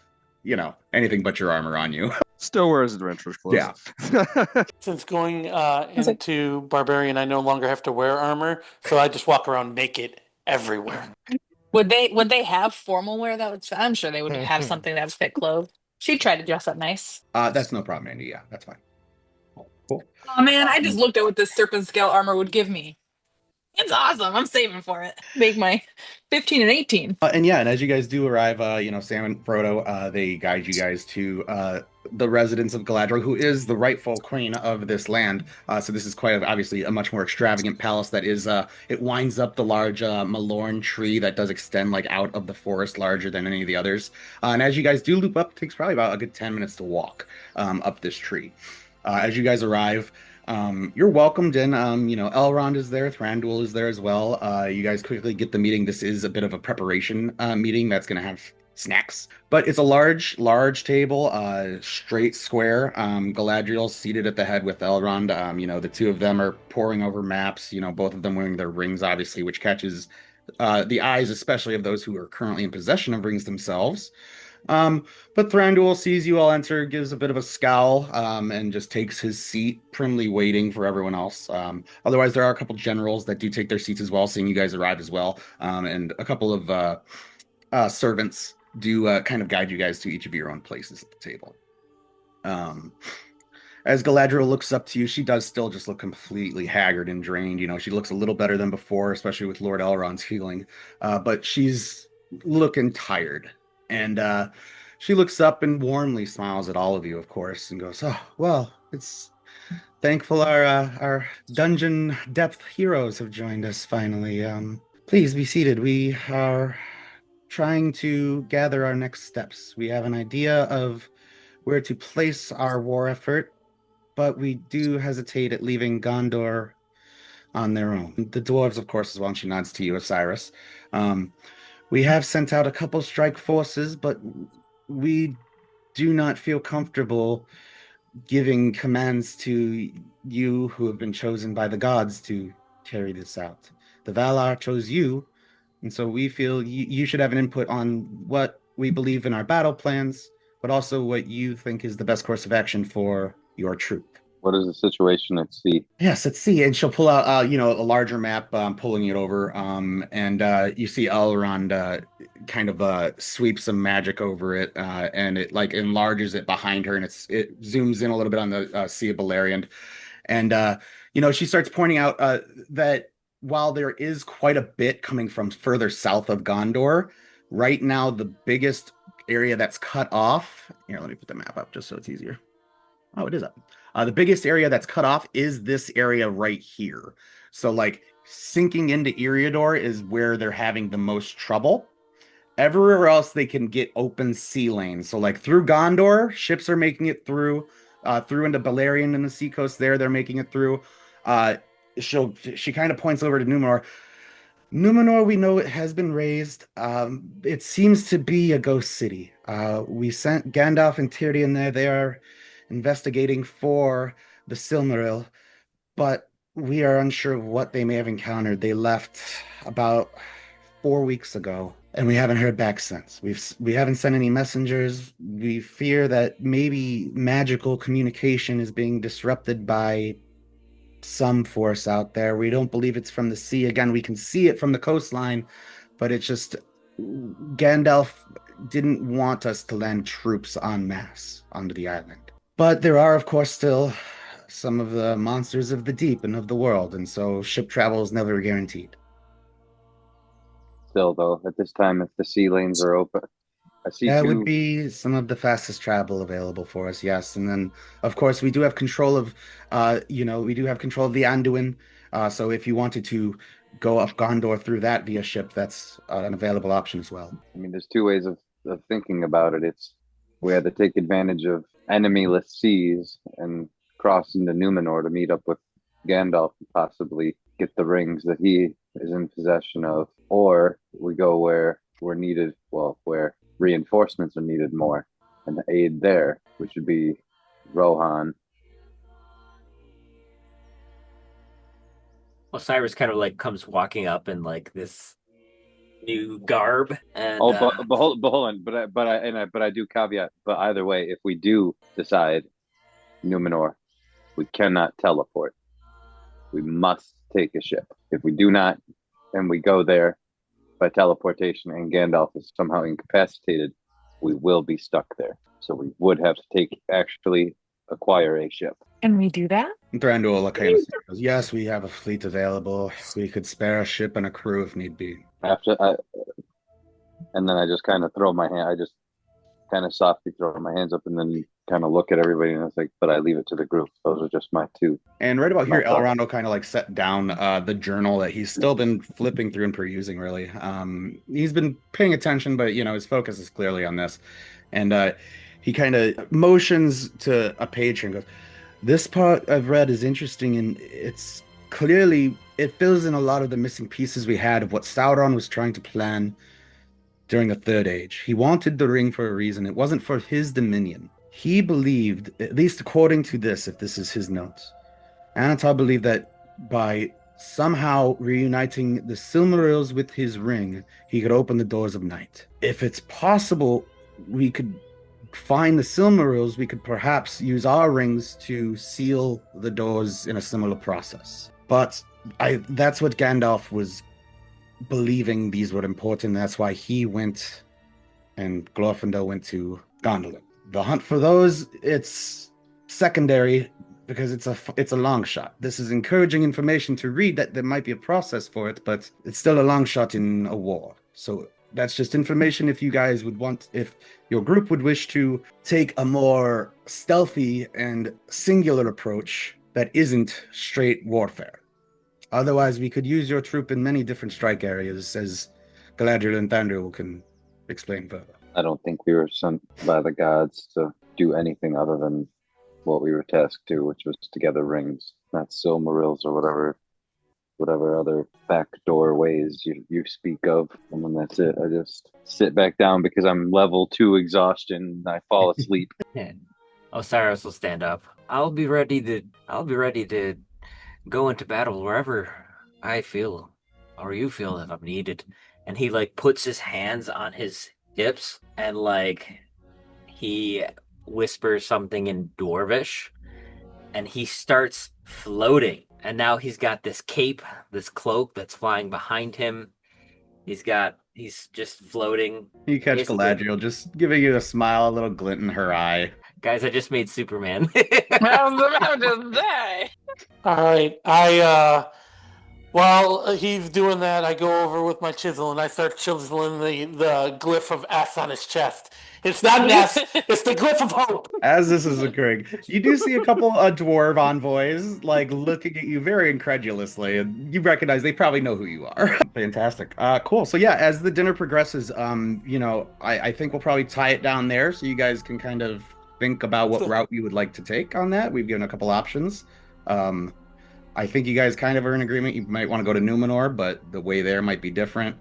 anything but your armor on you. Still wears adventurer's clothes. Yeah. Since going into barbarian, I no longer have to wear armor, so I just walk around naked everywhere. Would they have formal wear that would fit? I'm sure they would have something that would fit clothes. She'd try to dress up nice. That's no problem, Andy. Yeah, that's fine. Cool. Oh man, I just looked at what this serpent scale armor would give me. It's awesome. I'm saving for it. Make my 15 and 18. And as you guys do arrive, Sam and Frodo, they guide you guys to the residence of Galadriel, who is the rightful queen of this land. So this is obviously a much more extravagant palace that is, it winds up the large Malorn tree that does extend out of the forest, larger than any of the others. And as you guys do loop up, it takes probably about a good 10 minutes to walk up this tree. As you guys arrive, you're welcomed in. Elrond is there, Thranduil is there as well. You guys quickly get the meeting. This is a bit of a preparation meeting that's going to have snacks, but it's a large table, straight square. Galadriel's seated at the head with Elrond. The two of them are poring over maps, both of them wearing their rings, obviously, which catches the eyes, especially of those who are currently in possession of rings themselves. But Thranduil sees you all enter, gives a bit of a scowl, and just takes his seat, primly waiting for everyone else. Otherwise, there are a couple generals that do take their seats as well, seeing you guys arrive as well, and a couple of servants do kind of guide you guys to each of your own places at the table. As Galadriel looks up to you, she does still just look completely haggard and drained. She looks a little better than before, especially with Lord Elrond's healing, but she's looking tired. And she looks up and warmly smiles at all of you, of course, and goes, "Oh, well, it's thankful our dungeon depth heroes have joined us finally. Please be seated. We are trying to gather our next steps. We have an idea of where to place our war effort, but we do hesitate at leaving Gondor on their own. The dwarves, of course, as well," and she nods to you, Osiris. We have sent out a couple strike forces, but we do not feel comfortable giving commands to you who have been chosen by the gods to carry this out. The Valar chose you, and so we feel you should have an input on what we believe in our battle plans, but also what you think is the best course of action for your troop. What is the situation at sea? Yes, at sea. And she'll pull out, a larger map, pulling it over. And you see Elrond kind of sweep some magic over it, and it enlarges it behind her, and it zooms in a little bit on the Sea of Beleriand. And she starts pointing out that while there is quite a bit coming from further south of Gondor, right now the biggest area that's cut off. Here, let me put the map up just so it's easier. Oh, it is up. The biggest area that's cut off is this area right here. So sinking into Eriador is where they're having the most trouble. Everywhere else they can get open sea lanes. So through Gondor, ships are making it through into Beleriand and the seacoast there. They're making it through. She kind of points over to Numenor. Numenor, we know it has been raised. It seems to be a ghost city. We sent Gandalf and Tyrion there. They are investigating for the Silmaril, but we are unsure of what they may have encountered. They left about 4 weeks ago, and we haven't heard back since. We haven't sent any messengers. We fear that maybe magical communication is being disrupted by some force out there. We don't believe it's from the sea. Again, we can see it from the coastline, but it's just Gandalf didn't want us to land troops en masse onto the island. But there are, of course, still some of the monsters of the deep and of the world, and so ship travel is never guaranteed. Still, though, at this time, if the sea lanes are open, I see That would two. be some of the fastest travel available for us, yes. And then, of course, we do have control of, we do have control of the Anduin. So if you wanted to go up Gondor through that via ship, that's an available option as well. I mean, there's two ways of thinking about it. It's we had to take advantage of enemyless seas and cross into Numenor to meet up with Gandalf and possibly get the rings that he is in possession of, or we go where we're needed, well, where reinforcements are needed more and aid there, which would be Rohan. Osiris kind of like comes walking up in like this new garb, and but hold on, but I do caveat. But either way, if we do decide Numenor, we cannot teleport. We must take a ship. If we do not, and we go there by teleportation, and Gandalf is somehow incapacitated, we will be stuck there. So we would have to actually acquire a ship. Can we do that? Thranduil kind of goes, yes, we have a fleet available. We could spare a ship and a crew if need be. And then I just kind of throw my hand. I just kind of softly throw my hands up and then kind of look at everybody and I was like, but I leave it to the group. Those are just my two. And right about here, Elrond kind of like set down the journal that he's still been flipping through and perusing, really. He's been paying attention, but, his focus is clearly on this. And he kind of motions to a page and goes, this part I've read is interesting, and it's clearly, it fills in a lot of the missing pieces we had of what Sauron was trying to plan during the Third Age. He wanted the ring for a reason. It wasn't for his dominion. He believed, at least according to this, if this is his notes, Annatar believed that by somehow reuniting the Silmarils with his ring, he could open the doors of night. If it's possible, we could find the Silmarils, we could perhaps use our rings to seal the doors in a similar process. But that's what Gandalf was believing these were important. That's why he went and Glorfindel went to Gondolin. The hunt for those, it's secondary because it's a long shot. This is encouraging information to read that there might be a process for it, but it's still a long shot in a war. So that's just information if you guys would want, if your group would wish to take a more stealthy and singular approach that isn't straight warfare. Otherwise, we could use your troop in many different strike areas, as Galadriel and Thranduil can explain further. I don't think we were sent by the gods to do anything other than what we were tasked to, which was to gather rings, not Silmarils or whatever other backdoor ways you speak of. And then that's it. I just sit back down because I'm level 2 exhaustion and I fall asleep. Osiris will stand up. I'll be ready to go into battle wherever I feel or you feel that I'm needed. And he like puts his hands on his hips and like he whispers something in Dwarvish and he starts floating. And now he's got this cape, this cloak that's flying behind him. He's just floating. You catch Galadriel just giving you a smile, a little glint in her eye. Guys, I just made Superman. I was about to say. All right, while he's doing that, I go over with my chisel and I start chiseling the glyph of S on his chest. It's not an S, it's the glyph of hope. As this is occurring, you do see a couple of dwarf envoys like looking at you very incredulously, and you recognize they probably know who you are. Fantastic. Cool. So yeah, as the dinner progresses, I think we'll probably tie it down there so you guys can kind of think about what route you would like to take on that. We've given a couple options. I think you guys kind of are in agreement. You might want to go to Numenor, but the way there might be different.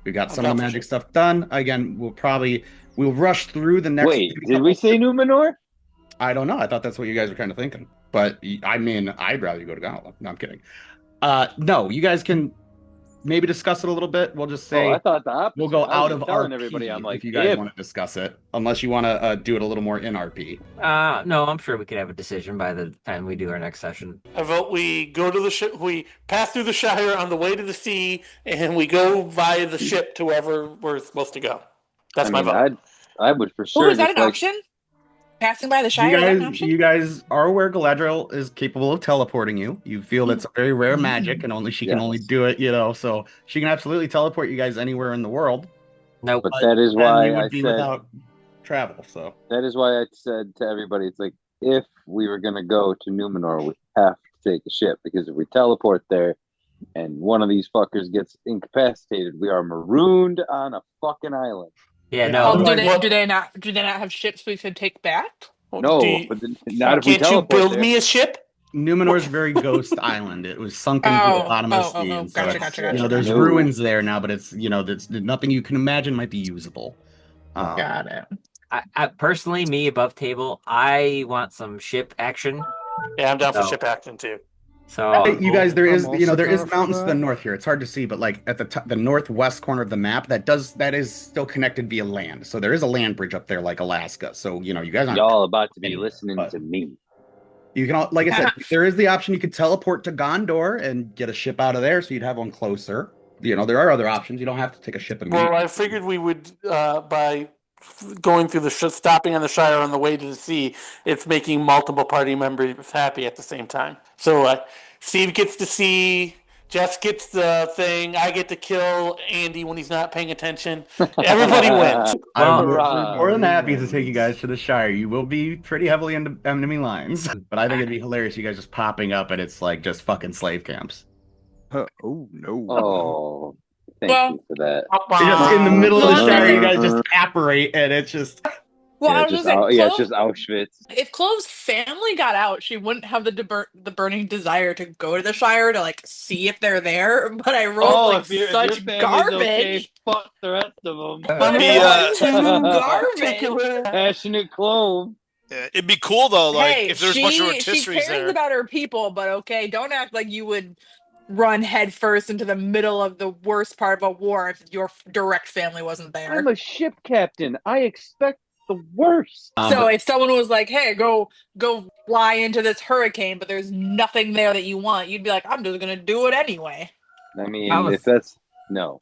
We got some of the magic stuff done. Again, we'll rush through the next. Wait, did we say Numenor? I don't know. I thought that's what you guys were kind of thinking. But I mean, I'd rather you go to Gondolin. No, I'm kidding. No, you guys can maybe discuss it a little bit. We'll just Oh, say I thought the opposite. we'll go I was out just of telling RP everybody, I'm like, if you guys if want to discuss it, unless you want to do it a little more in RP. No, I'm sure we could have a decision by the time we do our next session. I vote we go to the ship. We pass through the Shire on the way to the sea, and we go via the ship to wherever we're supposed to go. That's my vote. I would for Oh, sure is that just an like option? Passing by the Shire, is that an option? You guys are aware Galadriel is capable of teleporting you. You feel that's a very rare magic, and only she can only do it, so she can absolutely teleport you guys anywhere in the world. Nope. But that is why you would I be said without travel. So that is why I said to everybody, it's like if we were gonna go to Numenor, we have to take a ship because if we teleport there and one of these fuckers gets incapacitated, we are marooned on a fucking island. Yeah, Yeah, no. Do they not have ships we could take back? No, but not if we Can't you teleport build there. me a ship? Numenor's very ghost island. It was sunken to the bottom of the sea, and so Gotcha. there's ruins there now, but it's there's nothing you can imagine might be usable. Got it. I personally, me above table, I want some ship action. Yeah, I'm down for ship action too. So You guys, there is also there is down for mountains to the that. north here. It's hard to see, but like at the northwest corner of the map, that is still connected via land. So there is a land bridge up there, like Alaska. So you guys aren't Y'all about to be anywhere, listening but to me. You can, like I said, there is the option you could teleport to Gondor and get a ship out of there, so you'd have one closer. There are other options. You don't have to take a ship immediately. Well, I figured we would by going through stopping on the Shire on the way to the sea. It's making multiple party members happy at the same time. So Steve gets to see. Jess gets the thing. I get to kill Andy when he's not paying attention. Everybody wins. I'm Well, more than happy to take you guys to the Shire. You will be pretty heavily into enemy lines, but I think it'd be hilarious. You guys just popping up and it's like just fucking slave camps. Oh no! Oh, thank you for that. Just in the middle of the Shire, you guys just apparate, and it's just. Well, Yeah, I was just gonna say, it's just Auschwitz. if Chloe's family got out, she wouldn't have the burning desire to go to the Shire to see if they're there. But I rolled such garbage. Okay, fuck the rest of them. Garbage. Passionate Clove. Yeah, it'd be cool though, like Hey, if there's a bunch of she rotisseries cares there. about her people, but okay, don't act like you would run headfirst into the middle of the worst part of a war if your direct family wasn't there. I'm a ship captain. I expect the worst. So if someone was like, "Hey, go fly into this hurricane," but there's nothing there that you want, you'd be like, "I'm just gonna do it anyway." I mean, if that's no.